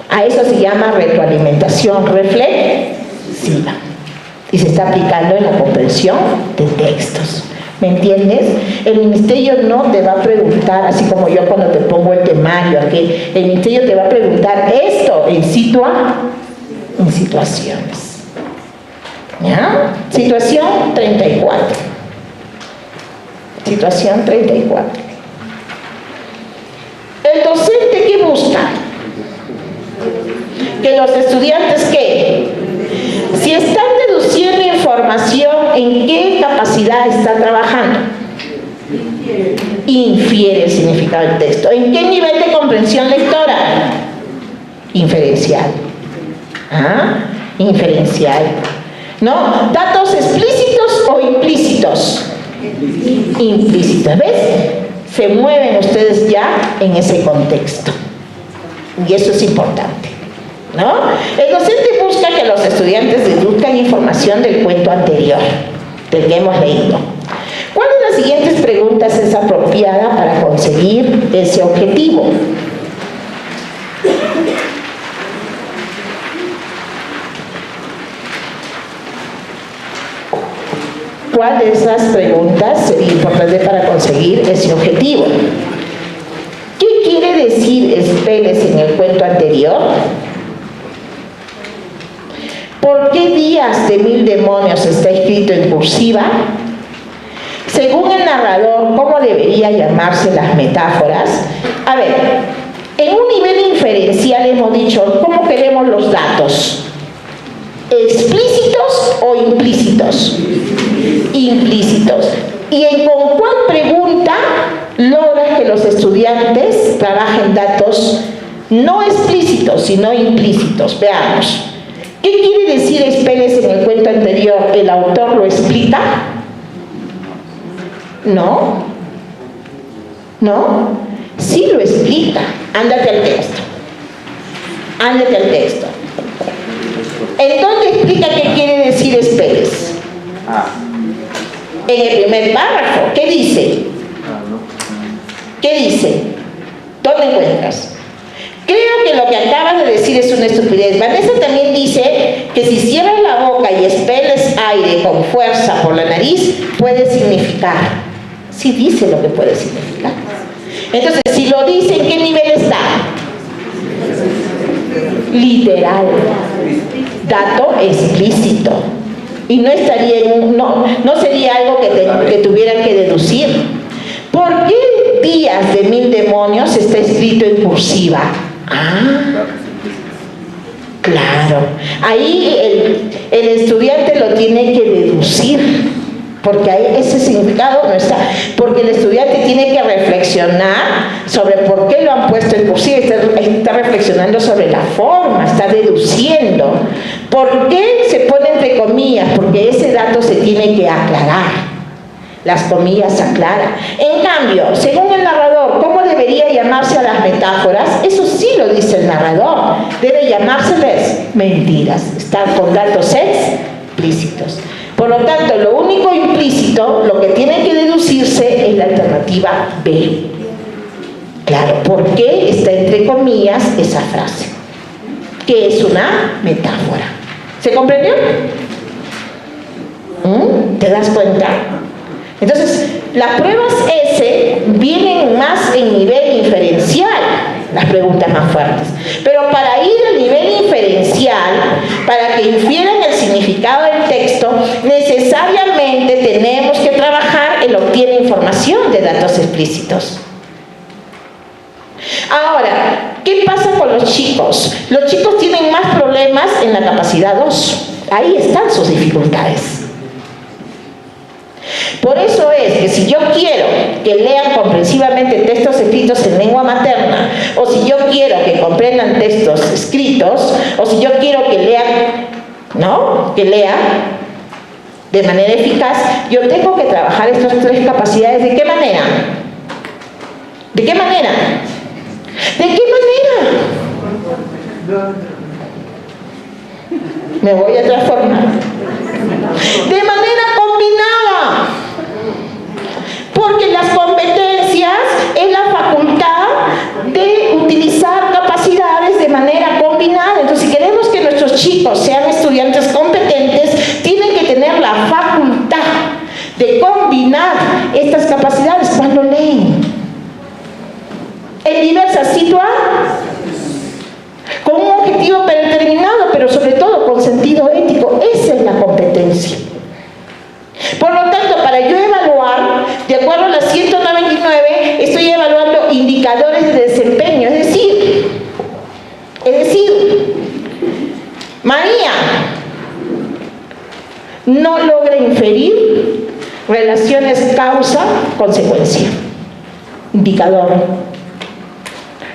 A eso se llama retroalimentación reflexiva. Y se está aplicando en la comprensión de textos. ¿Me entiendes? El ministerio no te va a preguntar, así como yo cuando te pongo el temario aquí, el ministerio te va a preguntar esto en situaciones. ¿Ya? Situación 34. Situación 34. El docente, ¿qué busca? Que los estudiantes, ¿qué? Si están deduciendo información, ¿en qué capacidad está trabajando? infiere el significado del texto. ¿En qué nivel de comprensión lectora? Inferencial. Inferencial. ¿No? ¿Datos explícitos o implícitos? Implícitos. ¿Ves? Se mueven ustedes ya en ese contexto. Y eso es importante, ¿no? El docente busca que los estudiantes deduzcan información del cuento anterior, del que hemos leído. ¿Cuál de las siguientes preguntas es apropiada para conseguir ese objetivo? ¿Cuál de esas preguntas sería importante para conseguir ese objetivo? ¿Qué quiere decir Espeles en el cuento anterior? ¿Por qué Días de Mil Demonios está escrito en cursiva? Según el narrador, ¿cómo debería llamarse las metáforas? A ver, en un nivel inferencial hemos dicho, ¿cómo queremos los datos? ¿Explícitos o implícitos? Implícitos. ¿Y con cuál pregunta logras que los estudiantes trabajen datos no explícitos, sino implícitos? Veamos. ¿Qué quiere decir Espeles en el cuento anterior? ¿El autor lo explica? ¿No? ¿No? Sí lo explica. Ándate al texto. Ándate al texto. ¿En dónde explica qué quiere decir Espeles? En el primer párrafo. ¿Qué dice? ¿Qué dice? ¿Dónde encuentras? Creo que lo que acabas de decir es una estupidez. Vanessa también dice que si cierras la boca y expeles aire con fuerza por la nariz, puede significar. Sí dice lo que puede significar. Entonces, si lo dice, ¿en qué nivel está? Literal. Dato explícito. Y no estaría en no sería algo que tuvieran que deducir. ¿Por qué Días de Mil Demonios está escrito en cursiva? Claro. Ahí el estudiante lo tiene que deducir, porque ahí ese significado no está. Porque el estudiante tiene que reflexionar sobre por qué lo han puesto en cursiva. Está reflexionando sobre la forma, está deduciendo. ¿Por qué se pone entre comillas? Porque ese dato se tiene que aclarar. Las comillas aclaran. En cambio, según el narrador, ¿cómo debería llamarse a las metáforas? Eso sí lo dice el narrador. Debe llamárseles mentiras. Están con datos explícitos. Por lo tanto, lo único implícito, lo que tiene que deducirse es la alternativa B. Claro, ¿por qué está entre comillas esa frase? Que es una metáfora. ¿Se comprendió? ¿Te das cuenta? Entonces, las pruebas S vienen más en nivel inferencial, las preguntas más fuertes. Pero para ir al nivel inferencial, para que infieran el significado del texto, necesariamente tenemos que trabajar en obtener información de datos explícitos. Ahora, ¿qué pasa con los chicos? Los chicos tienen más problemas en la capacidad 2. Ahí están sus dificultades. Por eso es que si yo quiero que lean comprensivamente textos escritos en lengua materna, o si yo quiero que comprendan textos escritos, o si yo quiero que lean, que lean de manera eficaz, yo tengo que trabajar estas tres capacidades. ¿De qué manera? ¿De qué manera? ¿De qué manera? Me voy a transformar. De manera combinada. Porque las competencias es la facultad de utilizar capacidades de manera combinada. Entonces, si queremos que nuestros chicos sean estudiantes competentes, tienen que tener la facultad de combinar estas capacidades cuando leen. En diversas situaciones, con un objetivo predeterminado, pero sobre todo con sentido ético. Esa es la competencia. Por lo tanto, para yo evaluar, de acuerdo a la 199, estoy evaluando indicadores de desempeño. Es decir, María no logra inferir relaciones causa-consecuencia. indicador.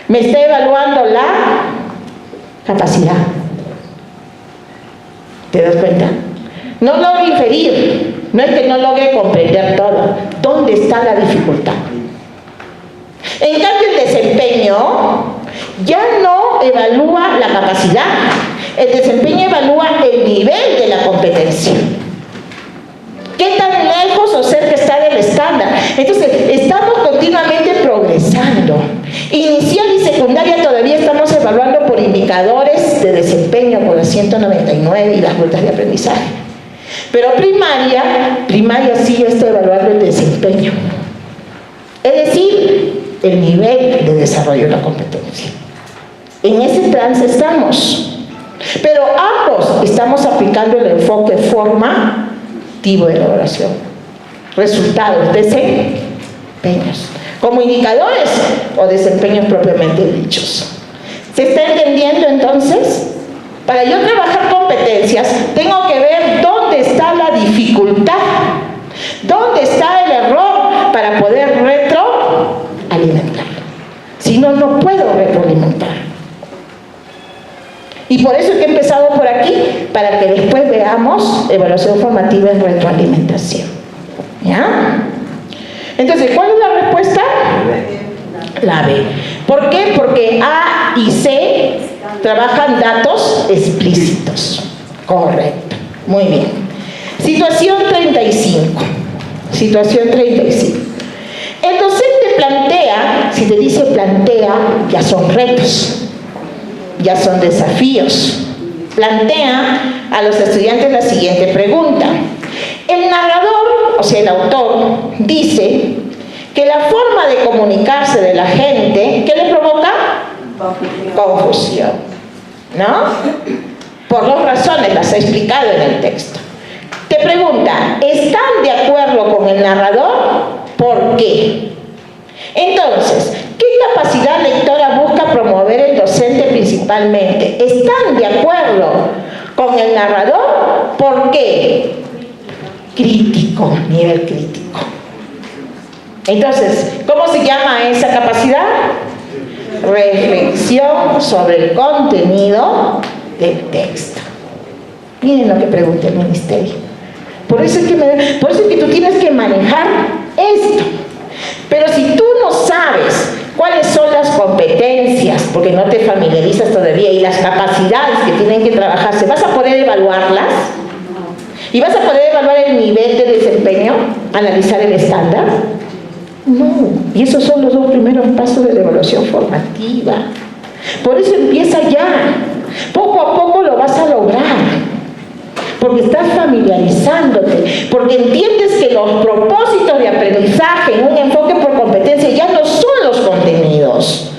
Me está evaluando la capacidad. ¿Te das cuenta? No logro inferir, no es que no logre comprender todo. ¿Dónde está la dificultad? En cambio, el desempeño ya no evalúa la capacidad. El desempeño evalúa el nivel de la competencia. ¿Qué tan lejos o cerca está del estándar? Entonces, estamos continuamente progresando. Inicial y secundaria todavía estamos evaluando por indicadores de desempeño, por la 199 y las rutas de aprendizaje. Pero primaria sí está evaluando el desempeño. Es decir, el nivel de desarrollo de la competencia. En ese trance estamos. Pero ambos estamos aplicando el enfoque formativo de la evaluación. Resultados, desempeños. Como indicadores o desempeños propiamente dichos. ¿Se está entendiendo entonces? Para yo trabajar competencias, tengo que ver dónde está la dificultad, dónde está el error para poder retroalimentar. Si no, no puedo retroalimentar. Y por eso es que he empezado por aquí, para que después veamos evaluación formativa en retroalimentación. ¿Ya? Entonces, ¿cuál es la respuesta? La B. ¿Por qué? Porque A y C trabajan datos explícitos. Correcto. Muy bien. Situación 35. Situación 35. El docente plantea, si te dice plantea, ya son retos, ya son desafíos. Plantea a los estudiantes la siguiente pregunta. El narrador, o sea, el autor, dice que la forma de comunicarse de la gente, ¿qué le provoca? Confusión. ¿No? Por dos razones, las he explicado en el texto. Te pregunta, ¿están de acuerdo con el narrador? ¿Por qué? Entonces, ¿qué capacidad lectora busca promover el docente principalmente? ¿Están de acuerdo con el narrador? ¿Por qué? Crítico, nivel crítico. Entonces, ¿cómo se llama esa capacidad? Reflexión sobre el contenido del texto. Miren lo que pregunta el ministerio. Por eso es que tú tienes que manejar esto. Pero si tú no sabes cuáles son las competencias, porque no te familiarizas todavía, y las capacidades que tienen que trabajarse, ¿vas a poder evaluarlas? ¿Y vas a poder evaluar el nivel de desempeño? ¿Analizar el estándar? No. Y esos son los dos primeros pasos de la evaluación formativa. Por eso empieza ya. Poco a poco lo vas a lograr. Porque estás familiarizándote, porque entiendes que los propósitos de aprendizaje en un enfoque por competencia ya no son los contenidos,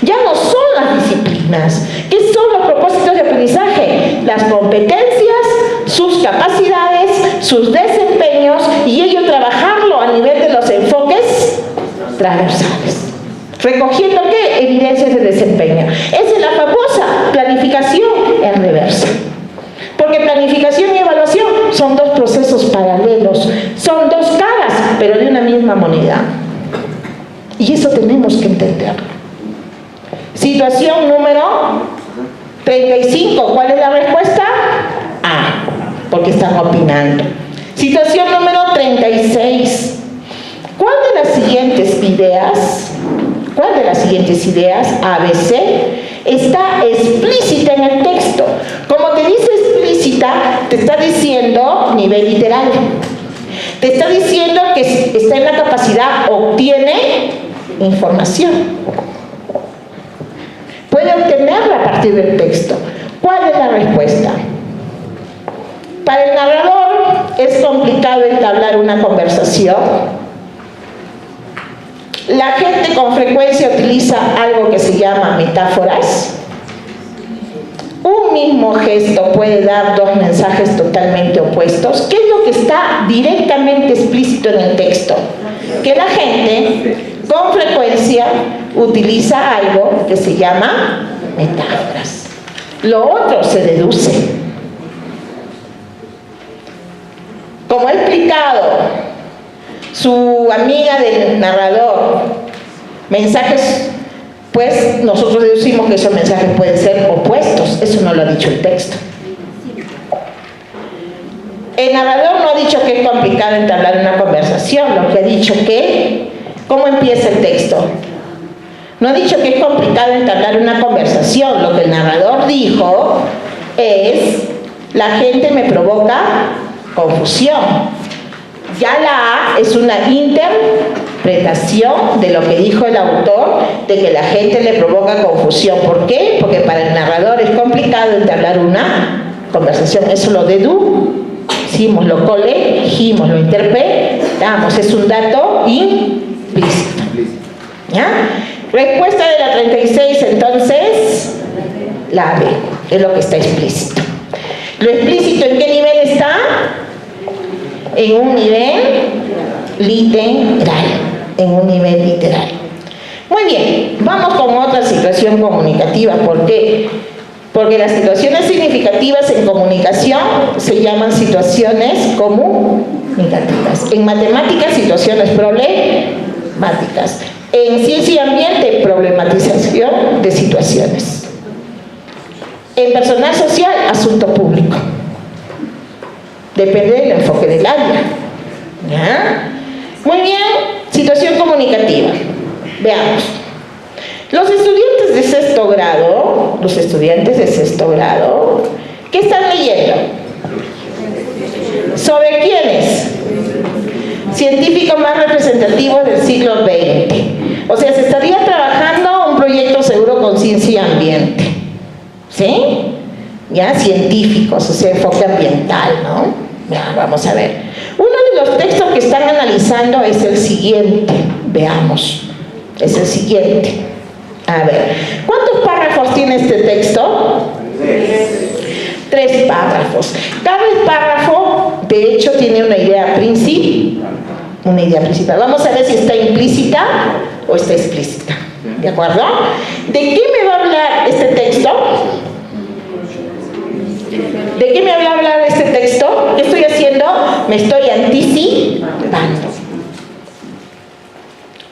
ya no son las disciplinas. ¿Qué son los propósitos de aprendizaje? Las competencias, sus capacidades, sus desempeños, y ello trabajarlo a nivel de los enfoques transversales. ¿Recogiendo qué? Evidencias de desempeño. Esa es la famosa planificación en reversa. Porque planificación y evaluación son dos procesos paralelos, son dos caras, pero de una misma moneda. Y eso tenemos que entenderlo. Situación número 35. ¿Cuál es la respuesta? A, porque están opinando. Situación número 36. ¿Cuál de las siguientes ideas, A, B, C, está explícita en el texto? Como te dice explícita, te está diciendo nivel literal. Te está diciendo que está en la capacidad, obtiene información. Puede obtenerla a partir del texto. ¿Cuál es la respuesta? Para el narrador es complicado entablar una conversación. La gente con frecuencia utiliza algo que se llama metáforas. Un mismo gesto puede dar dos mensajes totalmente opuestos. ¿Qué es lo que está directamente explícito en el texto? Que la gente con frecuencia utiliza algo que se llama metáforas. Lo otro se deduce. Como he explicado, su amiga del narrador Mensajes, pues nosotros deducimos que esos mensajes pueden ser opuestos. Eso no lo ha dicho el texto. El narrador no ha dicho que es complicado entablar una conversación, lo que ha dicho que, ¿cómo empieza el texto? No ha dicho que es complicado entablar una conversación, lo que el narrador dijo es, la gente me provoca confusión. Ya la A es una interpretación de lo que dijo el autor, de que la gente le provoca confusión. ¿Por qué? Porque para el narrador es complicado entablar una conversación, eso lo deducimos, lo colegimos, lo interpretamos, es un dato implícito. ¿Ya? Respuesta de la 36, entonces, la B, es lo que está explícito. ¿Lo explícito en qué nivel está? En un nivel literal, en un nivel literal. Muy bien, vamos con otra situación comunicativa. ¿Por qué? Porque las situaciones significativas en comunicación se llaman situaciones comunicativas. En matemáticas, situaciones problemáticas. En ciencia y ambiente, problematización de situaciones. En personal social, asunto público. Depende del enfoque del área. ¿Ya? Muy bien, situación comunicativa. Veamos. Los estudiantes de sexto grado, ¿qué están leyendo? ¿Sobre quiénes? Científicos más representativos del siglo XX. O sea, se estaría trabajando un proyecto seguro con ciencia y ambiente. ¿Sí? Ya, científicos, o sea, enfoque ambiental, ¿no? Ya, vamos a ver. Uno de los textos que están analizando es el siguiente. Veamos. Es el siguiente. A ver, ¿cuántos párrafos tiene este texto? 3 párrafos. Cada párrafo, de hecho, tiene una idea principal. Vamos a ver si está implícita o está explícita. ¿De acuerdo? ¿De qué me va a hablar este texto? ¿De qué me va a hablar este texto? ¿Qué estoy haciendo? Me estoy anticipando.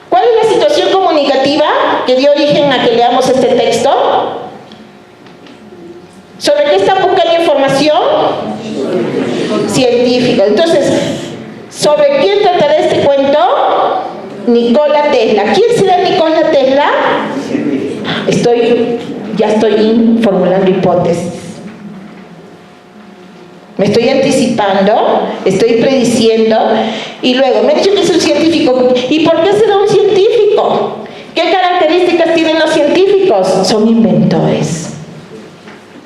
¿Cuál es la situación comunicativa que dio origen a que leamos este texto? ¿Sobre qué están buscando información? Científica. Entonces, ¿sobre quién tratará este cuento? Nikola Tesla. ¿Quién será Nikola Tesla? Ya estoy formulando hipótesis. Me estoy anticipando, estoy prediciendo, y luego me han dicho que es un científico. ¿Y por qué será un científico? ¿Qué características tienen los científicos? Son inventores.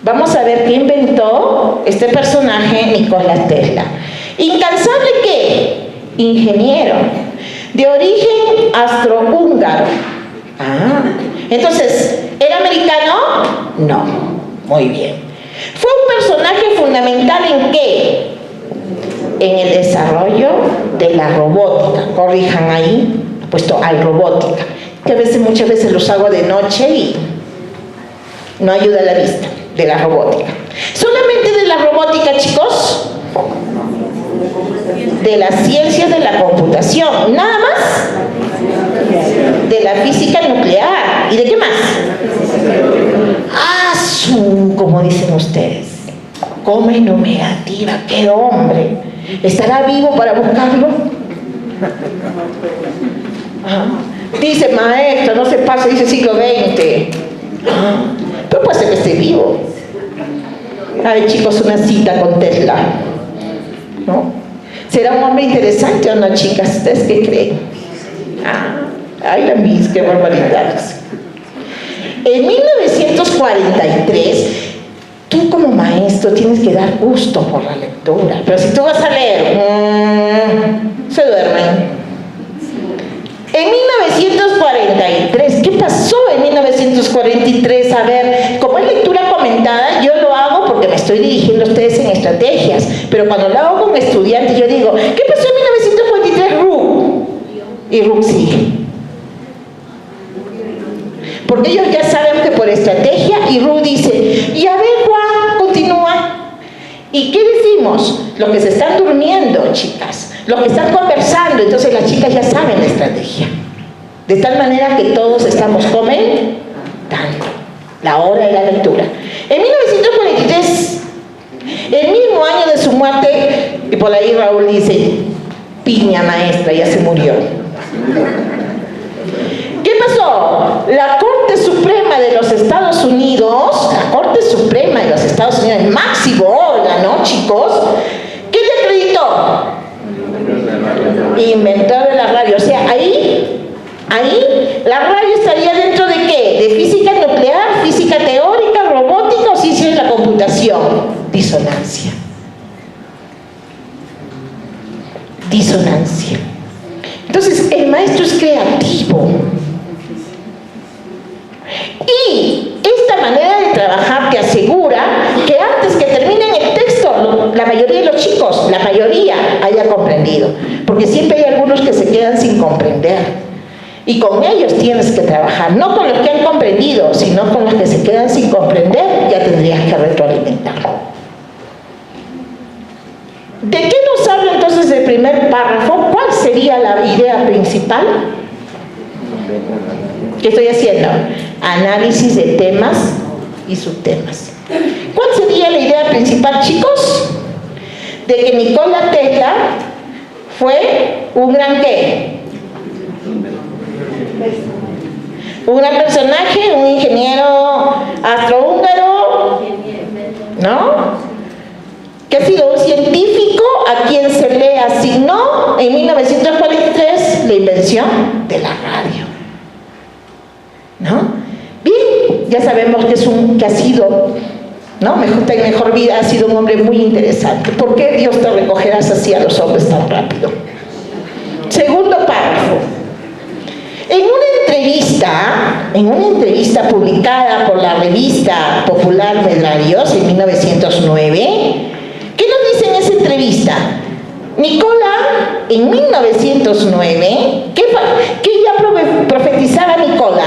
Vamos a ver qué inventó este personaje, Nikola Tesla. ¿Incansable qué? Ingeniero. De origen astrohúngaro. Entonces, ¿era americano? No. Muy bien. ¿Fue un personaje fundamental en qué? En el desarrollo de la robótica. Corrijan ahí, he puesto al robótica. Que muchas veces los hago de noche y no ayuda a la vista de la robótica. ¿Solamente de la robótica, chicos? De las ciencias de la computación. ¿Nada más? De la física nuclear. ¿Y de qué más? Como dicen ustedes. Coma enumerativa. ¡Qué hombre! ¿Estará vivo para buscarlo? Dice, maestro, no se pasa, dice siglo XX. Pero puede ser que esté vivo. A ver, chicos, una cita con Tesla, ¿no? ¿Será un hombre interesante o no, chicas? ¿Ustedes qué creen? Ay, la mis, qué barbaridades. En 1943, tú como maestro tienes que dar gusto por la lectura. Pero si tú vas a leer, se duermen. En 1943, ¿qué pasó en 1943? A ver, como es lectura comentada, yo lo hago porque me estoy dirigiendo a ustedes en estrategias, pero cuando lo hago con estudiantes, yo digo, ¿qué pasó en 1943? Y Rook sigue. Porque ellos ya saben que por estrategia, y Rook dice, y a ver, Juan, continúa. ¿Y qué decimos? Los que se están durmiendo, chicas, los que están conversando, entonces las chicas ya saben la estrategia. de tal manera que todos estamos comentando la hora de la lectura. En 1943, el mismo año de su muerte, y por ahí Raúl dice, piña maestra, ya se murió. ¿Qué pasó? La Corte Suprema de los Estados Unidos, la Corte Suprema de los Estados Unidos, el máximo órgano, chicos, ¿qué le acreditó? Inventor de la radio. O sea, ahí la radio estaría dentro de ¿qué? De física nuclear, física teórica, robótica o ciencia de la computación. Disonancia. Disonancia. Entonces, el maestro es creativo. Y esta manera de trabajar te asegura que antes que terminen el texto, la mayoría de los chicos, la mayoría, haya comprendido. Porque siempre hay algunos que se quedan sin comprender. Y con ellos tienes que trabajar, no con los que han comprendido, sino con los que se quedan sin comprender, ya tendrías que retroalimentarlo. ¿De qué nos habla entonces el primer párrafo? ¿Cuál sería la idea principal? ¿Qué estoy haciendo? Análisis de temas y subtemas. ¿Cuál sería la idea principal, chicos? De que Nikola Tesla fue un gran ¿qué? Un gran personaje, un ingeniero astrohúngaro, ¿no? Que ha sido un científico a quien se le asignó en 1943 la invención de la radio, ¿no? Bien, ya sabemos que ha sido, ¿no? Mejor vida, ha sido un hombre muy interesante. ¿Por qué Dios te recogerás así a los hombres tan rápido? Segundo párrafo. En una entrevista publicada por la revista popular Medallos en 1909, ¿qué nos dice en esa entrevista? Nikola, en 1909, ¿qué ya profetizaba Nikola?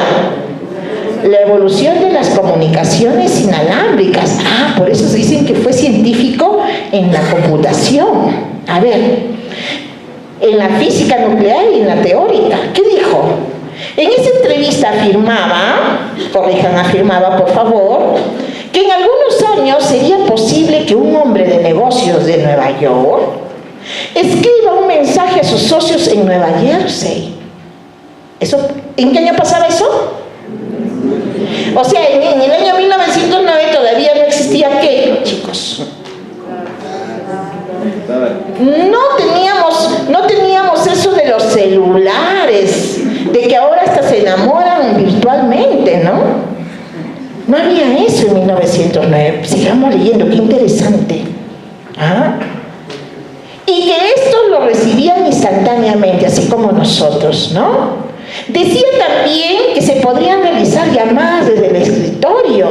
La evolución de las comunicaciones inalámbricas. Ah, por eso se dicen que fue científico en la computación. A ver, en la física nuclear y en la teórica. ¿Qué dijo? En esa entrevista afirmaba, por favor, que en algunos años sería posible que un hombre de negocios de Nueva York escriba un mensaje a sus socios en Nueva Jersey. ¿En qué año pasaba eso? O sea, en el año 1909 todavía no existía ¿qué, chicos? No teníamos eso de los celulares, de que ahora hasta se enamoran virtualmente, ¿no? No había eso en 1909. Sigamos leyendo, qué interesante. ¿Ah? Y que estos lo recibían instantáneamente, así como nosotros, ¿no? Decía también que se podrían realizar llamadas desde el escritorio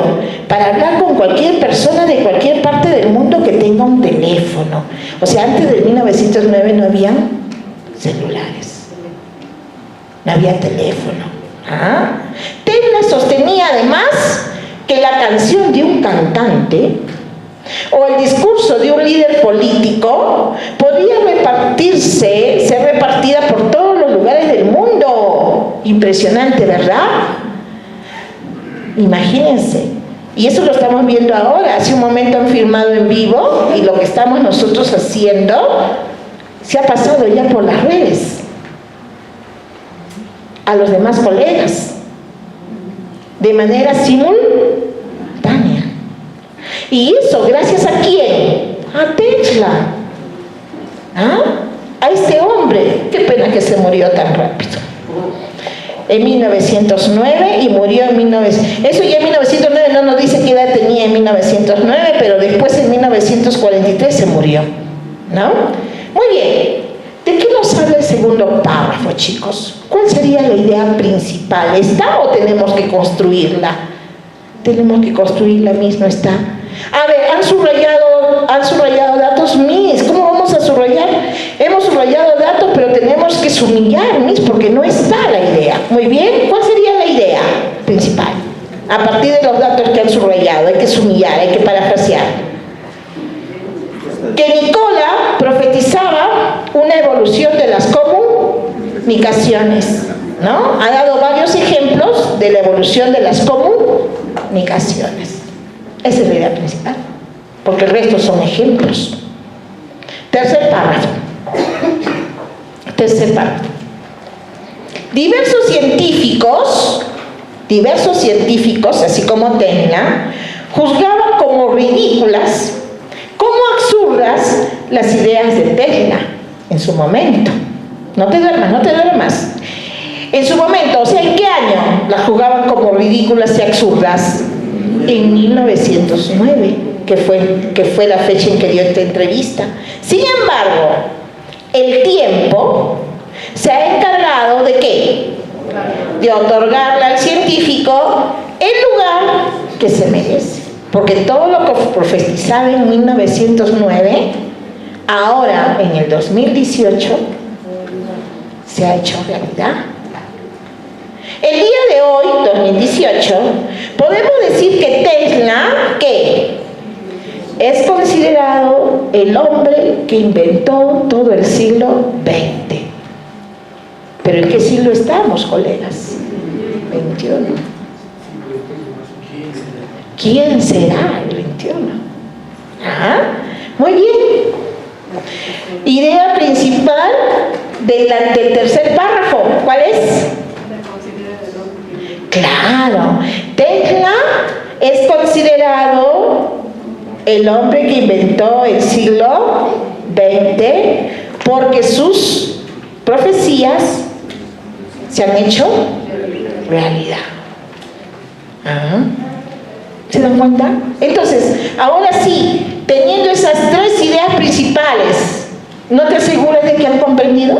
para hablar con cualquier persona de cualquier parte del mundo que tenga un teléfono. O sea, antes de 1909 no habían celulares, no había teléfono. ¿Ah? Tesla sostenía además que la canción de un cantante o el discurso de un líder político podría ser repartida por todos los lugares del mundo. Impresionante, ¿verdad? Imagínense. Y eso lo estamos viendo ahora. Hace un momento han filmado en vivo y lo que estamos nosotros haciendo se ha pasado ya por las redes a los demás colegas de manera simultánea. Y eso, ¿gracias a quién? A Tesla. ¿Ah? A este hombre. Qué pena que se murió tan rápido. En 1909 y murió en 1900. Eso ya en 1909 no nos dice qué edad tenía en 1909, pero después en 1943 se murió, ¿no? Muy bien. ¿De qué nos habla el segundo párrafo, chicos? ¿Cuál sería la idea principal? ¿Está o tenemos que construirla? Tenemos que construirla misma, ¿está? A ver, han subrayado datos mis. ¿Cómo vamos a subrayar? Hemos subrayado datos, pero tenemos que subrayar mis porque no está la idea. Muy bien, ¿cuál sería la idea principal? A partir de los datos que han subrayado, hay que subrayar, hay que parafrasear. Que Nikola profetizaba una evolución de las comunicaciones. ¿no? Ha dado varios ejemplos de la evolución de las comunicaciones. Esa es la idea principal, porque el resto son ejemplos. Tercer párrafo. Diversos científicos, así como Tesla, juzgaban como ridículas, como absurdas las ideas de Tesla en su momento. No te duermas. En su momento, o sea, ¿en qué año las juzgaban como ridículas y absurdas? En 1909, que fue la fecha en que dio esta entrevista. Sin embargo, el tiempo se ha encargado ¿de qué? De otorgarle al científico el lugar que se merece. Porque todo lo que profetizaba en 1909, ahora en el 2018, se ha hecho realidad. El día de hoy, 2018, podemos decir que Tesla, ¿qué? Es considerado el hombre que inventó todo el siglo XX. ¿Pero en qué siglo estamos, colegas? 21. ¿Quién será el 21? ¿Ah? Muy bien. Idea principal del tercer párrafo, ¿cuál es? Claro, Tesla es considerado el hombre que inventó el siglo XX porque sus profecías se han hecho realidad. ¿Se dan cuenta? Entonces, ahora sí, teniendo esas tres ideas principales, ¿no te aseguras de que han comprendido?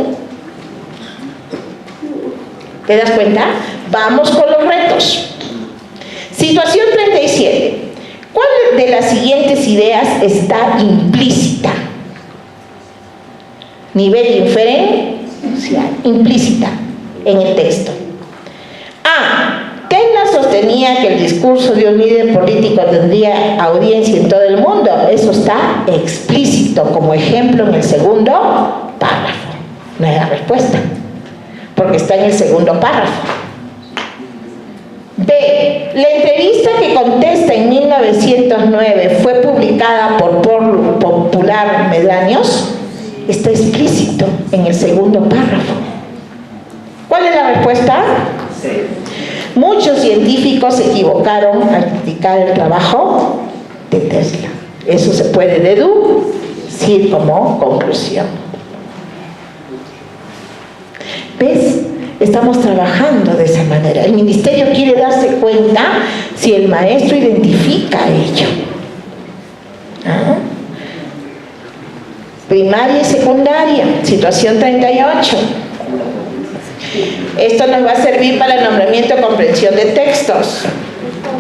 ¿Te das cuenta? Vamos con los retos. Situación 37. ¿Cuál de las siguientes ideas está implícita? Nivel inferencial, implícita en el texto. A. Tesla sostenía que el discurso de un líder político tendría audiencia en todo el mundo. Eso está explícito como ejemplo en el segundo párrafo. No es la respuesta, porque está en el segundo párrafo. B. La entrevista que contesta en 1909 fue publicada por Popular Medraños. Está explícito en el segundo párrafo. ¿Cuál es la respuesta? Sí. Muchos científicos se equivocaron al criticar el trabajo de Tesla. Eso se puede deducir como conclusión. ¿Ves? Estamos trabajando de esa manera. El ministerio quiere darse cuenta si el maestro identifica ello. Primaria y secundaria, situación 38. Esto nos va a servir para el nombramiento y comprensión de textos.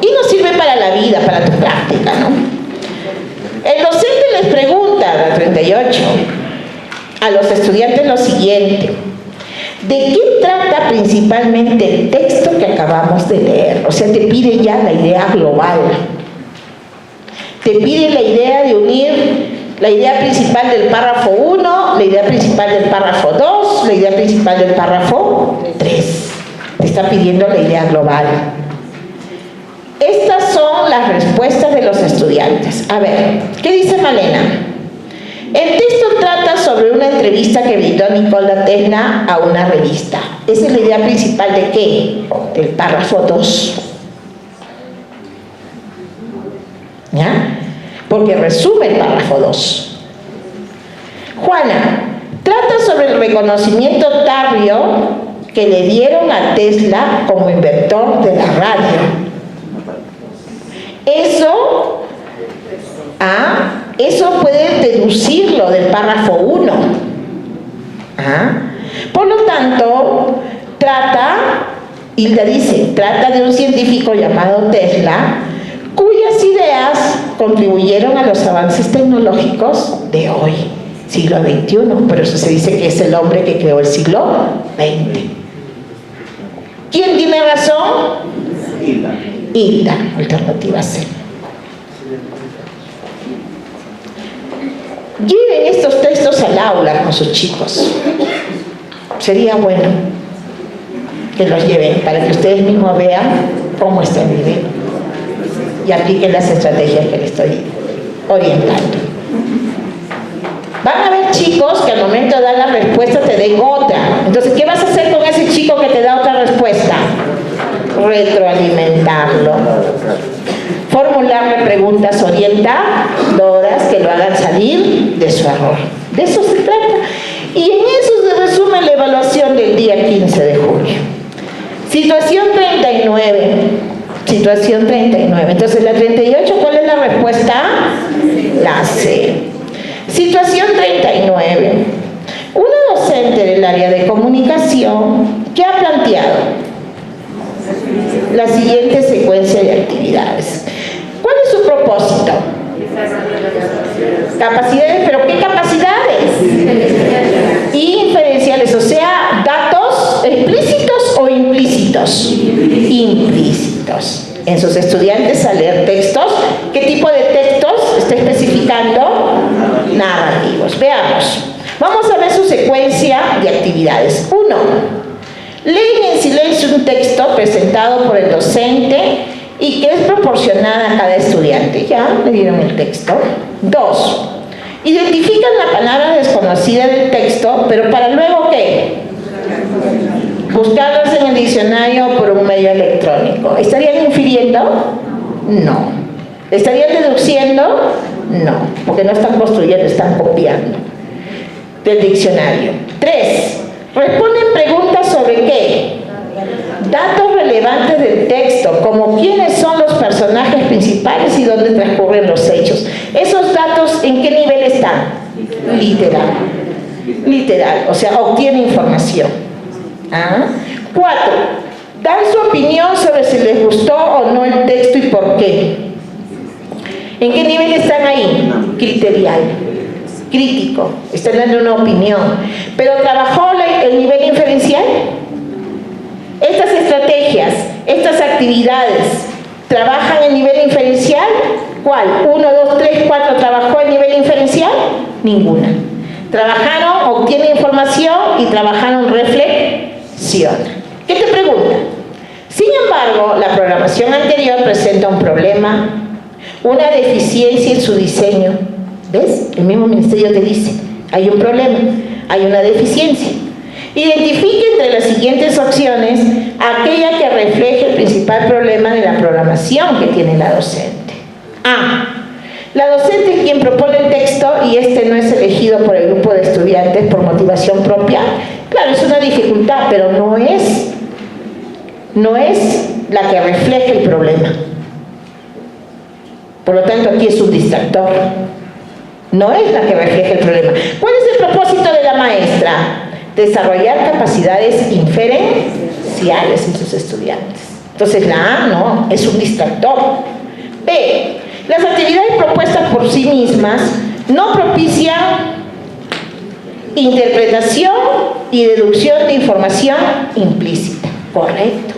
Y nos sirve para la vida, para tu práctica, ¿no? El docente les pregunta, la 38, a los estudiantes lo siguiente: ¿de qué trata principalmente el texto que acabamos de leer? O sea, te pide ya la idea global. Te pide la idea de unir la idea principal del párrafo 1, la idea principal del párrafo 2, la idea principal del párrafo 3. Te está pidiendo la idea global. Estas son las respuestas de los estudiantes. A ver, ¿qué dice Malena? El texto trata sobre una entrevista que brindó Nikola Tesla a una revista. Esa es la idea principal ¿de qué? Del párrafo 2. ¿Ya? Porque resume el párrafo 2. Juana, trata sobre el reconocimiento tardío que le dieron a Tesla como inventor de la radio. Eso puede deducirlo del párrafo 1. Por lo tanto, Hilda dice, trata de un científico llamado Tesla, cuyas ideas contribuyeron a los avances tecnológicos de hoy, siglo XXI. Por eso se dice que es el hombre que creó el siglo XX. ¿Quién tiene razón? Hilda, alternativa C. Lleven estos textos al aula con sus chicos. Sería bueno. que los lleven para que ustedes mismos vean cómo está el nivel y apliquen las estrategias que les estoy orientando. Van a haber chicos que al momento de dar la respuesta te den otra. Entonces, ¿qué vas a hacer con ese chico que te da otra respuesta? Retroalimentarlo. Formularle preguntas orientadoras que lo hagan salir de su error. De eso se trata. Y en eso se resume la evaluación del día 15 de julio. Situación 39. Situación 39. Entonces, la 38, ¿cuál es la respuesta? La C. Situación 39. Una docente del área de comunicación que ha planteado la siguiente secuencia de actividades. ¿Cuál es su propósito? Capacidades, ¿pero qué capacidades? Inferenciales, o sea, datos explícitos o implícitos. Implícitos. En sus estudiantes a leer textos. ¿Qué tipo de textos está especificando? Narrativos. Veamos. Vamos a ver su secuencia de actividades. 1. Leen en silencio un texto presentado por el docente y que es proporcionada a cada estudiante. Ya le dieron el texto. 2. Identifican la palabra desconocida del texto, pero para luego ¿qué? Buscarlas en el diccionario por un medio electrónico. ¿Estarían infiriendo? No. ¿Estarían deduciendo? No, porque no están construyendo, están copiando del diccionario. 3. Responden preguntas sobre ¿qué? Datos relevantes del texto, como quiénes son los personajes principales y dónde transcurren los hechos. ¿Esos datos en qué nivel están? Literal. Literal, o sea, obtiene información. 4. Dan su opinión sobre si les gustó o no el texto y por qué. ¿En qué nivel están ahí? Criterial, crítico, están dando una opinión. ¿Pero trabajó el nivel inferencial? Estas estrategias, estas actividades, ¿trabajan el nivel inferencial? ¿Cuál? 1, 2, 3, 4, ¿trabajó el nivel inferencial? Ninguna. Trabajaron, obtienen información y trabajaron reflexión. ¿Qué te pregunta? Sin embargo, la programación anterior presenta un problema, una deficiencia en su diseño. ¿Ves? El mismo ministerio te dice, hay un problema, hay una deficiencia. Identifique entre las siguientes opciones aquella que refleje el principal problema de la programación que tiene la docente. A. La docente es quien propone el texto y este no es elegido por el grupo de estudiantes por motivación propia. Claro, es una dificultad, pero no es la que refleja el problema. Por lo tanto, aquí es un distractor. No es la que refleja el problema. ¿Cuál es el propósito de la maestra? Desarrollar capacidades inferenciales en sus estudiantes. Entonces, la A no, es un distractor. B. Las actividades propuestas por sí mismas no propician interpretación y deducción de información implícita. Correcto.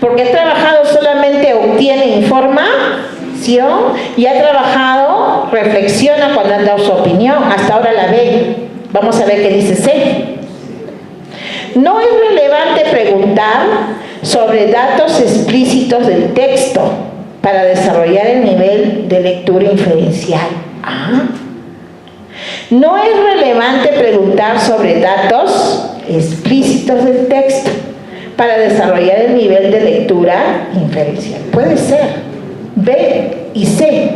Porque ha trabajado solamente obtiene información y ha trabajado, reflexiona cuando han dado su opinión. Hasta ahora la B. Vamos a ver qué dice C. No es relevante preguntar sobre datos explícitos del texto para desarrollar el nivel de lectura inferencial. No es relevante preguntar sobre datos explícitos del texto para desarrollar el nivel de lectura inferencial. Puede ser B y C.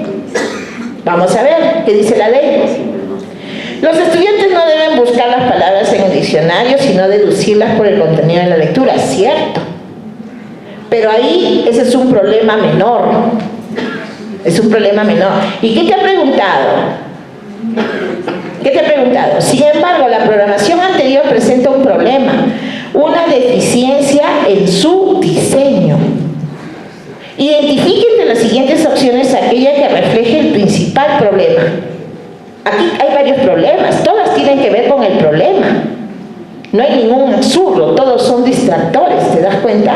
Vamos a ver qué dice la ley. Los estudiantes no deben buscar las palabras en el diccionario, sino deducirlas por el contenido de la lectura. Cierto. Pero ahí ese es un problema menor. Es un problema menor. ¿Y qué te ha preguntado? ¿Qué te ha preguntado? Sin embargo, la programación anterior presenta un problema, una deficiencia en su diseño. Identifique entre las siguientes opciones aquella que refleje el principal problema. Aquí hay varios problemas, todas tienen que ver con el problema. No hay ningún absurdo, todos son distractores, ¿te das cuenta?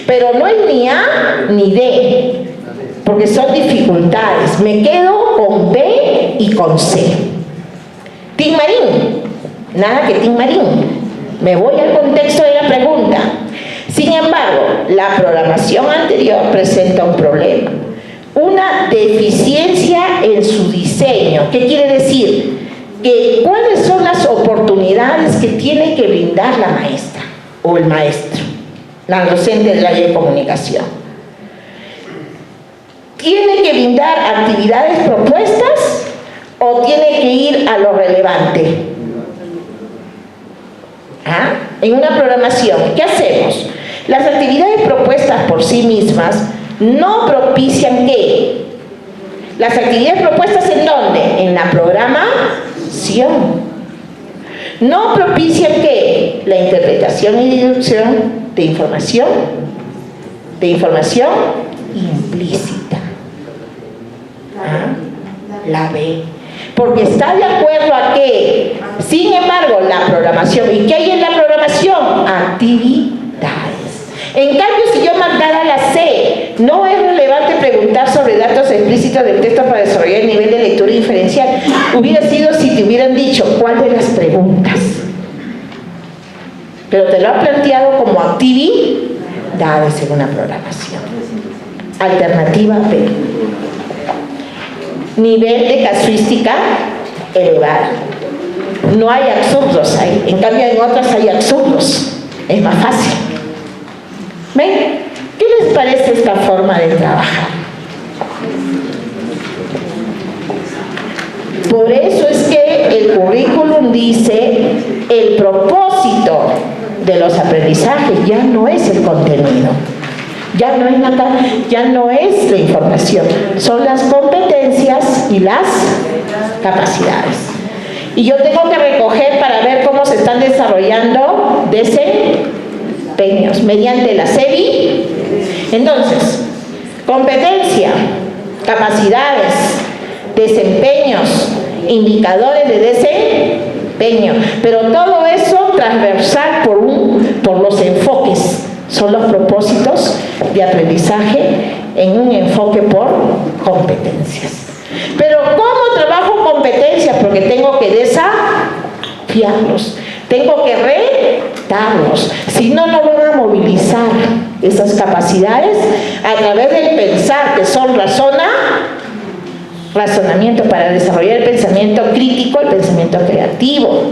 Pero no es ni A ni D, porque son dificultades. Me quedo con B y con C. Tim Marín, nada que Tim Marín. Me voy al contexto de la pregunta. embargo, la programación anterior presenta un problema, una deficiencia en su diseño. ¿Qué quiere decir? Que cuáles son las oportunidades que tiene que brindar la maestra o el maestro, la docente del área de comunicación. ¿Tiene que brindar actividades propuestas o tiene que ir a lo relevante? ¿Ah? En una programación, ¿qué hacemos? Las actividades propuestas por sí mismas no propician ¿qué? Las actividades propuestas ¿en dónde? En la programación. No propician ¿qué? La interpretación y deducción de información implícita. ¿Ah? La B. Porque está de acuerdo a que, sin embargo, la programación, ¿y qué hay en la programación? Actividades. En cambio, si yo marcara la C, no es relevante preguntar sobre datos explícitos del texto para desarrollar el nivel de lectura inferencial. Hubiera sido si te hubieran dicho cuál de las preguntas. Pero te lo han planteado como actividades en una programación. Alternativa B. Nivel de casuística elevado. No hay absurdos ahí. En cambio, en otras hay absurdos. Es más fácil. ¿Ven? ¿Qué les parece esta forma de trabajar? Por eso es que el currículum dice el propósito de los aprendizajes ya no es el contenido. Ya no es la información, son las competencias y las capacidades. Y yo tengo que recoger para ver cómo se están desarrollando desempeños mediante la CEBI. Entonces, competencia, capacidades, desempeños, indicadores de desempeño, pero todo eso transversal por los enfoques. Son los propósitos de aprendizaje en un enfoque por competencias. Pero ¿cómo trabajo competencias? Porque tengo que desafiarlos, tengo que retarlos. Si no, no van a movilizar esas capacidades a través del pensar, que son razonamiento para desarrollar el pensamiento crítico, el pensamiento creativo.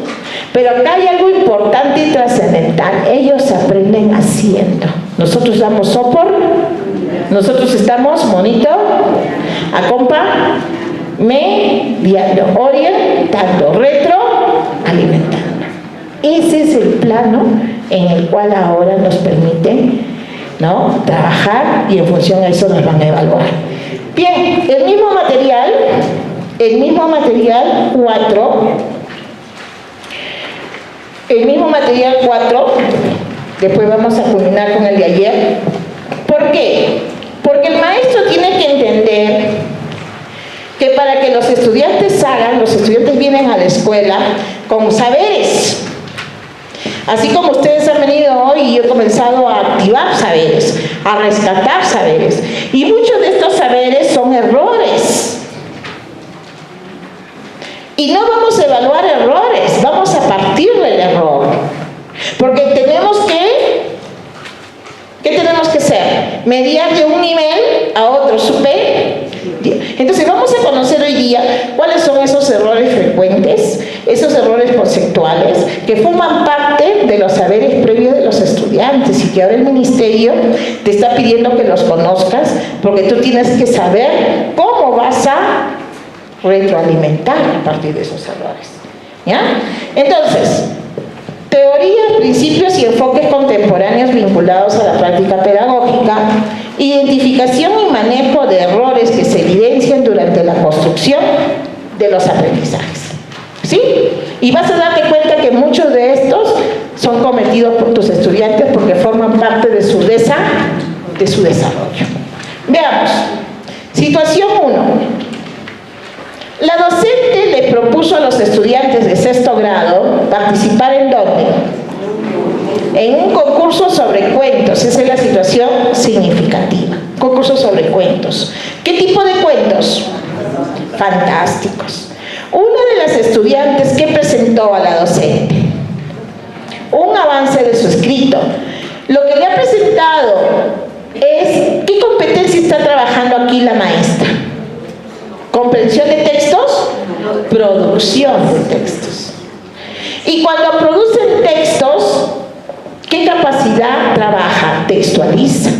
Pero acá hay algo importante y trascendental. Ellos aprenden haciendo. Nosotros damos soporte, nosotros estamos monito, mediando, orientando, retroalimentando. Ese es el plano en el cual ahora nos permite, ¿no?, trabajar, y en función a eso nos van a evaluar. Bien, el mismo material 4, después vamos a culminar con el de ayer. ¿Por qué? Porque el maestro tiene que entender que para que los estudiantes vienen a la escuela con saberes. Así como ustedes han venido hoy y yo he comenzado a activar saberes, a rescatar saberes. Y muchos de estos saberes son errores. Y no vamos a evaluar errores, vamos a partir del error. Porque tenemos que, ¿qué tenemos que hacer? Mediar de un nivel a otro superior. Entonces vamos a conocer hoy día cuáles son esos errores frecuentes, esos errores conceptuales que forman parte de los saberes previos de los estudiantes y que ahora el ministerio te está pidiendo que los conozcas, porque tú tienes que saber cómo vas a retroalimentar a partir de esos errores. ¿Ya? Entonces, teoría, principios y enfoques contemporáneos vinculados a la práctica pedagógica, identificación y manejo de errores que se evidencian durante la construcción de los aprendizajes. ¿Sí? Y vas a darte cuenta que muchos de estos son cometidos por tus estudiantes porque forman parte de su desarrollo. Veamos. Situación 1. La docente le propuso a los estudiantes de 6º grado participar ¿en dónde? En un concurso sobre cuentos. Esa es la situación significativa. Concurso sobre cuentos. ¿Qué tipo de cuentos? Fantásticos. Una de las estudiantes que presentó a la docente un avance de su escrito Lo que le ha presentado es qué competencia está trabajando aquí la maestra. ¿Comprensión de textos? Producción de textos. Y cuando producen textos, ¿qué capacidad trabaja? Textualiza.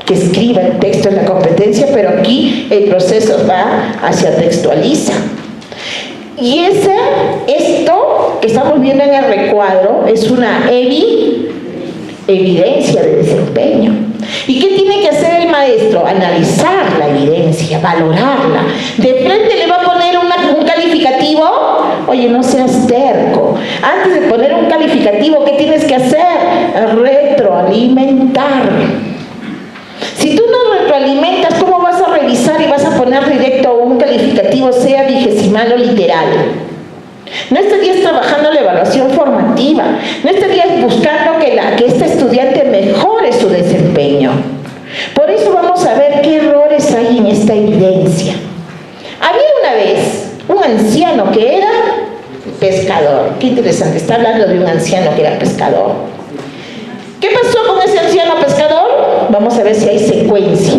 Que escriba el texto en la competencia, pero aquí el proceso va hacia textualiza. Y esto que estamos viendo en el recuadro es una evidencia de desempeño. ¿Y qué tiene que hacer el maestro? Analizar la evidencia, valorarla. De frente le va a poner un calificativo. Oye, no seas terco. Antes de poner un calificativo, ¿qué tienes que hacer? Retroalimentar. Si tú no retroalimentas, ¿cómo vas a revisar y vas a poner directo un calificativo, sea vigesimal o literal? No estarías trabajando la evaluación formativa, no estarías buscando que este estudiante mejore su desempeño. Por eso vamos a ver qué errores hay en esta evidencia. Había una vez un anciano que era pescador. Qué interesante, está hablando de un anciano que era pescador. ¿Qué pasó con ese anciano pescador? Vamos a ver si hay secuencia,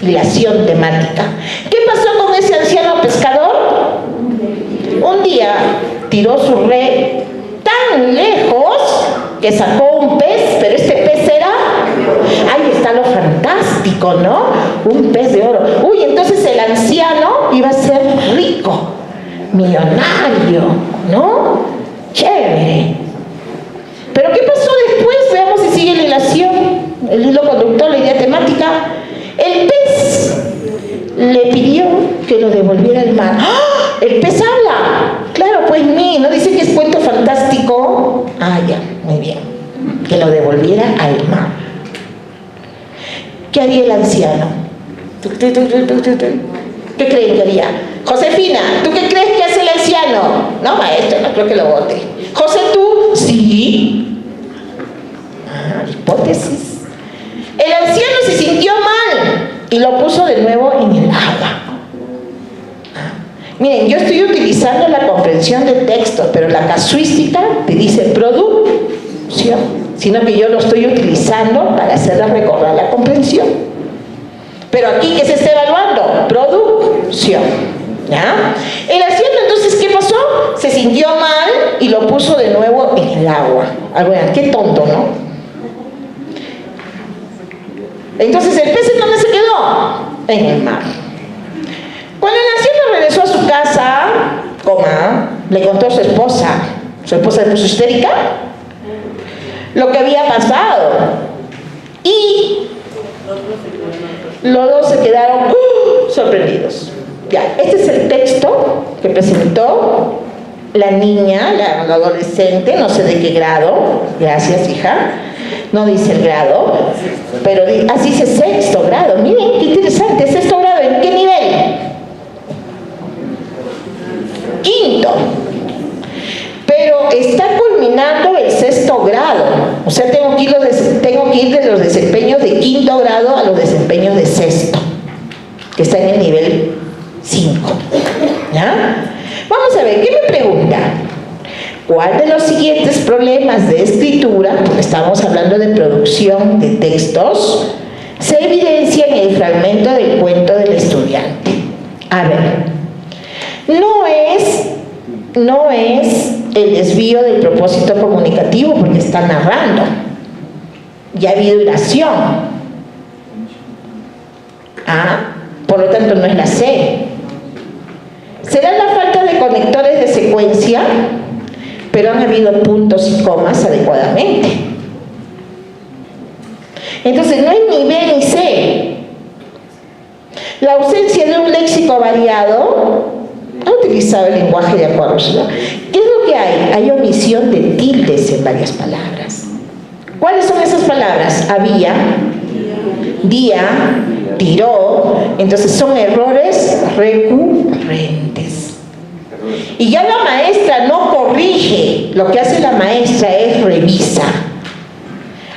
hilación temática. ¿Qué pasó con ese anciano pescador? Un día tiró su red tan lejos que sacó un pez, pero este pez era, ahí está lo fantástico, ¿no? Un pez de oro. Uy, entonces el anciano iba a ser rico, millonario, ¿no? Chévere. Pero ¿qué pasó después? Veamos si sigue la hilación, el hilo conductor, la idea temática. El pez le pidió que lo devolviera al mar. ¡Ah! El pez habla. Claro, pues no dice que es cuento fantástico. Ah, ya, muy bien. Que lo devolviera al mar. ¿Qué haría el anciano? ¿Qué creen que haría? Josefina, ¿tú qué crees que hace el anciano? No, maestro, no creo que lo vote. José, ¿tú? Sí. Hipótesis. El anciano se sintió mal y lo puso de nuevo en el agua. Miren, yo estoy utilizando la comprensión de texto, pero la casuística te dice producción, sino que yo lo estoy utilizando para hacerla recordar la comprensión. Pero aquí, ¿qué se está evaluando? Producción. ¿Ya? El anciano, entonces, ¿qué pasó? Se sintió mal y lo puso de nuevo en el agua. Bueno, qué tonto, ¿no? Entonces, ¿el pez en dónde se quedó? En el mar. Cuando el anciano regresó a su casa, le contó a su esposa le puso histérica, lo que había pasado. Y los dos se quedaron sorprendidos. Ya, este es el texto que presentó la niña, la adolescente, no sé de qué grado, gracias hija, no dice el grado, pero así dice sexto grado. Miren qué interesante, sexto grado, ¿en qué nivel? Quinto. Pero está culminando el sexto grado, o sea, tengo que ir de los desempeños de quinto grado a los desempeños de sexto, que está en el nivel 5. ¿Ya? Vamos a ver, ¿qué me pregunta? ¿Cuál de los siguientes problemas de escritura, porque estamos hablando de producción de textos, se evidencia en el fragmento del cuento del estudiante? A ver, no es el desvío del propósito comunicativo, porque está narrando. Ya ha habido hilación. Por lo tanto, no es la C. Será la falta de conectores de secuencia, pero han habido puntos y comas adecuadamente. Entonces, no es ni B ni C. La ausencia de un léxico variado, ha utilizado el lenguaje de acuerdos, ¿no? ¿Qué es lo que hay? Hay omisión de tildes en varias palabras. ¿Cuáles son esas palabras? Había, día, tiró. Entonces son errores recurrentes. Y ya la maestra no corrige, lo que hace la maestra es revisa.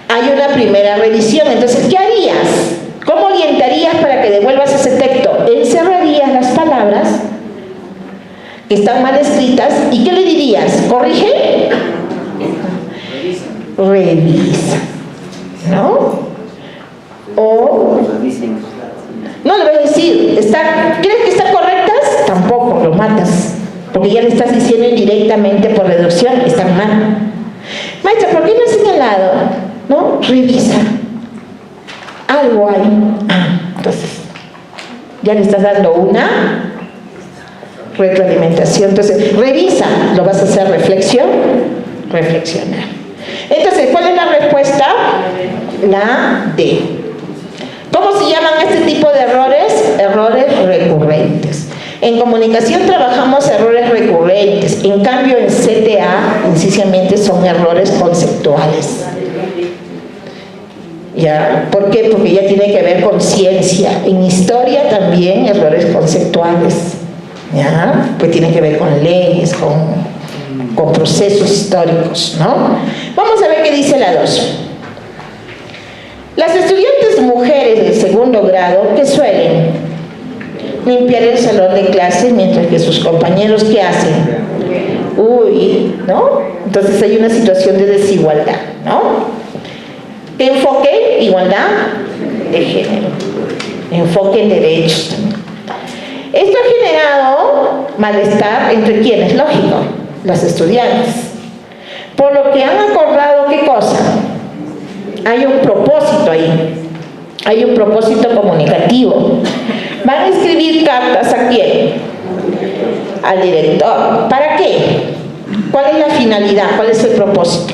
Hay una primera revisión, entonces ¿qué harías? ¿Cómo orientarías para que devuelvas ese texto? Encerrarías las palabras que están mal escritas y ¿qué le dirías? ¿Corrige? revisa, ¿no? O no le voy a decir, ¿crees que están correctas? Tampoco, lo matas, porque ya le estás diciendo indirectamente por deducción, están mal. Maestra, ¿por qué no ha señalado? ¿No? Revisa. Algo hay. Entonces, ya le estás dando una retroalimentación. Entonces, revisa, lo vas a hacer reflexionar. Entonces, ¿cuál es la respuesta? La D. ¿Cómo se llaman este tipo de errores? Errores recurrentes. En comunicación trabajamos errores recurrentes, en cambio en CTA, sencillamente son errores conceptuales. ¿Ya? ¿Por qué? Porque ya tiene que ver con ciencia. En historia también errores conceptuales. ¿Ya? Pues tiene que ver con leyes, con procesos históricos, ¿no? Vamos a ver qué dice la 2. Las estudiantes mujeres del segundo grado que suelen limpiar el salón de clases mientras que sus compañeros, ¿qué hacen? Uy, ¿no? Entonces hay una situación de desigualdad, ¿no? Enfoque, igualdad de género. Enfoque en derechos. Esto ha generado malestar entre quienes, lógico, las estudiantes. Por lo que han acordado, ¿qué cosa? Hay un propósito ahí. Hay un propósito comunicativo. Van a escribir cartas ¿a quién? Al director. ¿Para qué? ¿Cuál es la finalidad? ¿Cuál es el propósito?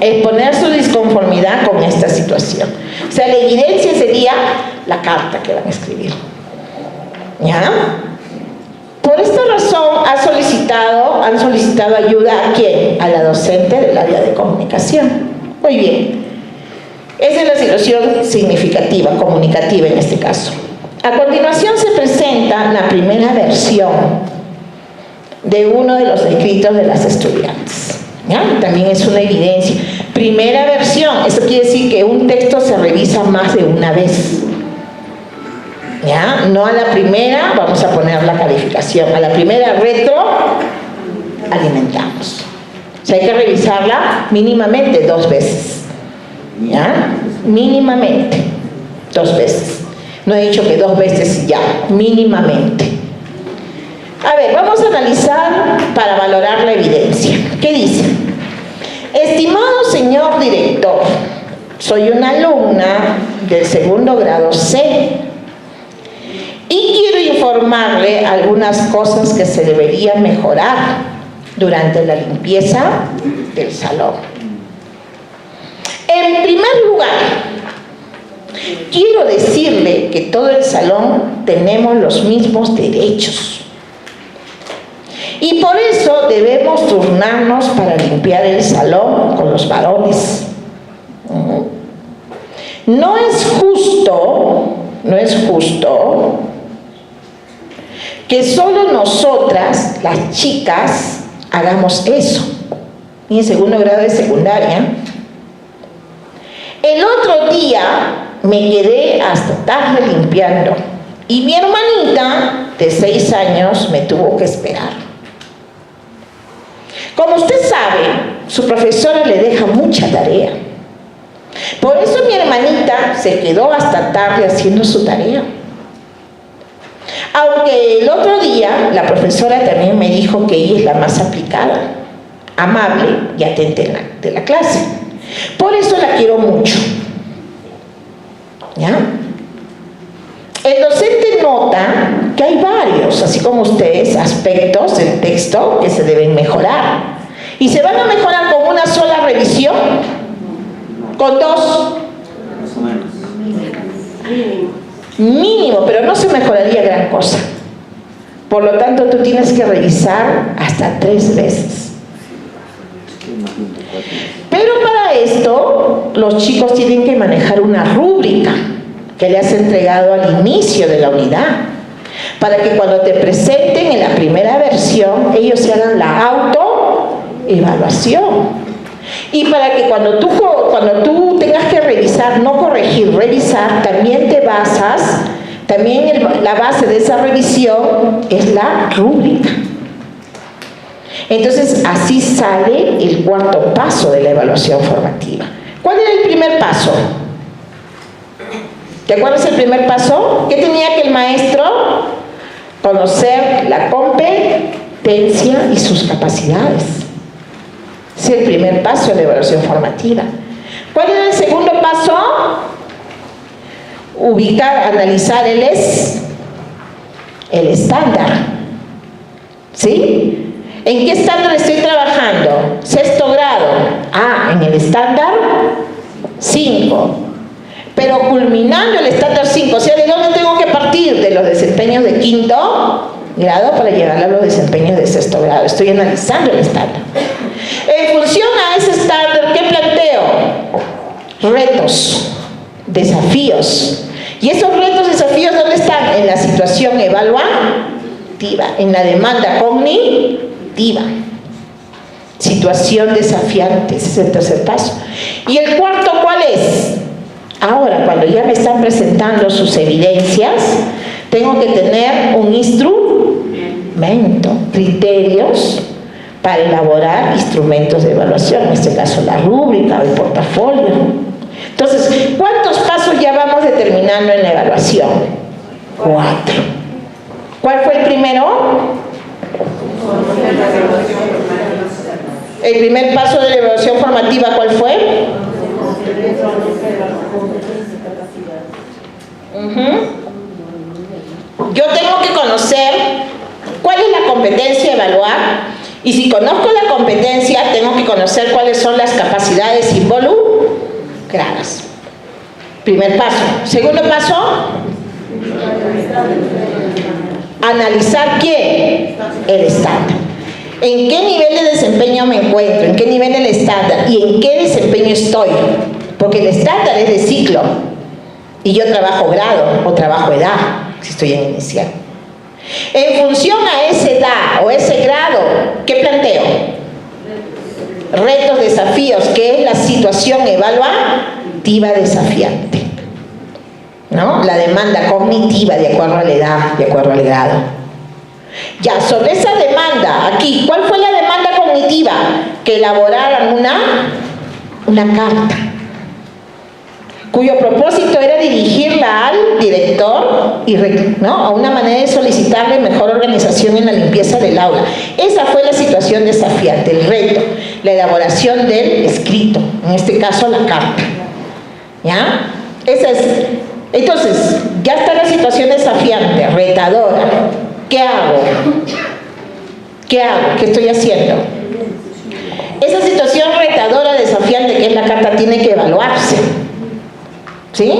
Exponer su disconformidad con esta situación. O sea, la evidencia sería la carta que van a escribir. ¿Ya? Por esta razón han solicitado ayuda ¿a quién? A la docente del área de comunicación. Muy bien. Esa es la situación significativa, comunicativa en este caso. A continuación se presenta la primera versión de uno de los escritos de las estudiantes. ¿Ya? También es una evidencia. Primera versión, eso quiere decir que un texto se revisa más de una vez. ¿Ya? No a la primera vamos a poner la calificación, a la primera retroalimentamos. O sea, hay que revisarla mínimamente 2 veces. ¿Ya? Mínimamente 2 veces. No he dicho que 2 veces ya, mínimamente. A ver, vamos a analizar para valorar la evidencia. ¿Qué dice? Estimado señor director, soy una alumna del segundo grado C y quiero informarle algunas cosas que se deberían mejorar durante la limpieza del salón. En primer lugar, quiero decirle que todo el salón tenemos los mismos derechos. Y por eso debemos turnarnos para limpiar el salón con los varones. No es justo que solo nosotras, las chicas, hagamos eso. Y en segundo grado de secundaria. El otro día me quedé hasta tarde limpiando y mi hermanita de 6 años me tuvo que esperar. Como usted sabe, su profesora le deja mucha tarea. Por eso mi hermanita se quedó hasta tarde haciendo su tarea. Aunque el otro día la profesora también me dijo que ella es la más aplicada, amable y atenta de la clase. Por eso la quiero mucho. ¿Ya? El docente nota que hay varios, así como ustedes, aspectos del texto que se deben mejorar. ¿Y se van a mejorar con una sola revisión? ¿Con 2? Más o menos. Mínimo, pero no se mejoraría gran cosa. Por lo tanto, tú tienes que revisar hasta 3 veces. Pero para esto, los chicos tienen que manejar una rúbrica que le has entregado al inicio de la unidad, para que cuando te presenten en la primera versión, ellos se hagan la autoevaluación. Y para que cuando tú tengas que revisar, no corregir, revisar, también te basas, también la base de esa revisión es la rúbrica. Entonces, así sale el cuarto paso de la evaluación formativa. ¿Cuál era el primer paso? ¿Te acuerdas el primer paso? ¿Qué tenía que el maestro? Conocer la competencia y sus capacidades. Ese es el primer paso de la evaluación formativa. ¿Cuál era el segundo paso? Ubicar, analizar el estándar. ¿Sí? ¿En qué estándar estoy trabajando? Sexto grado. Ah, en el estándar 5. Pero culminando el estándar 5, o sea, ¿de dónde tengo que partir? De los desempeños de quinto grado para llegar a los desempeños de sexto grado. Estoy analizando el estándar. En función a ese estándar, ¿qué planteo? Retos, desafíos. ¿Y esos retos, desafíos dónde están? En la situación evaluativa, en la demanda cognitiva. Situación desafiante, ese es el tercer paso. ¿Y el cuarto cuál es? Ahora, cuando ya me están presentando sus evidencias, tengo que tener un instrumento, criterios para elaborar instrumentos de evaluación, en este caso la rúbrica o el portafolio. Entonces, ¿cuántos pasos ya vamos determinando en la evaluación? 4. ¿Cuál fue el primero? El primer paso de la evaluación formativa, ¿cuál fue? Yo tengo que conocer cuál es la competencia a evaluar, y si conozco la competencia, tengo que conocer cuáles son las capacidades involucradas. Primer paso. Segundo paso, analizar ¿qué? El estándar. ¿En qué nivel de desempeño me encuentro? ¿En qué nivel del estándar? ¿Y en qué desempeño estoy? Porque el estándar es de ciclo y yo trabajo grado o trabajo edad, si estoy en inicial. En función a esa edad o ese grado, ¿qué planteo? Retos, desafíos, que es la situación evaluativa desafiante, ¿no? La demanda cognitiva de acuerdo a la edad, de acuerdo al grado. Ya, sobre esa demanda, aquí, ¿cuál fue la demanda cognitiva? Que elaboraran una carta, cuyo propósito era dirigirla al director y, ¿no?, a una manera de solicitarle mejor organización en la limpieza del aula. Esa fue la situación desafiante, el reto, la elaboración del escrito, en este caso la carta. ¿Ya? Esa es. Entonces, ya está la situación desafiante, retadora. ¿Qué hago? ¿Qué hago? ¿Qué estoy haciendo? Esa situación retadora, desafiante, que es la carta, tiene que evaluarse. ¿Sí?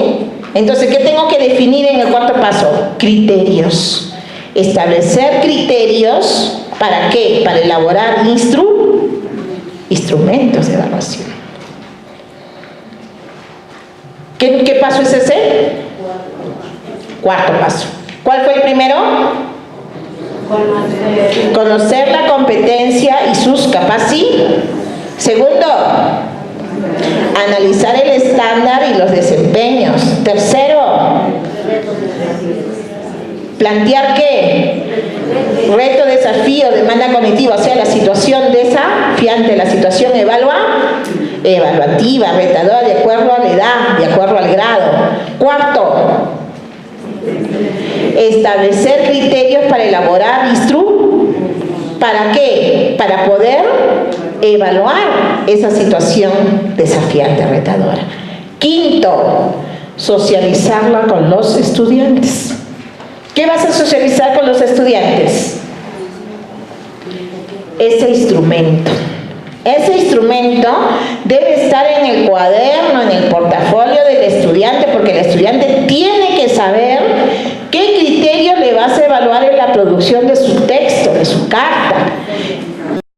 Entonces, ¿qué tengo que definir en el cuarto paso? Criterios. Establecer criterios, ¿para qué? Para elaborar instrumentos de evaluación. ¿Qué paso es ese? Cuarto paso. ¿Cuál fue el primero? Conocer la competencia y sus capacidades. Segundo, analizar el estándar y los desempeños. Tercero, plantear ¿qué? Reto, desafío, demanda cognitiva, o sea, la situación desafiante, la situación evaluativa, retadora, de acuerdo a la edad, de acuerdo al grado. Cuarto, establecer criterios para elaborar ¿para qué? Para poder evaluar esa situación desafiante, retadora. Quinto, socializarla con los estudiantes. ¿Qué vas a socializar con los estudiantes? Ese instrumento. Ese instrumento debe estar en el cuaderno, en el portafolio del estudiante, porque el estudiante tiene que saber qué criterios le vas a evaluar en la producción de su texto, de su carta.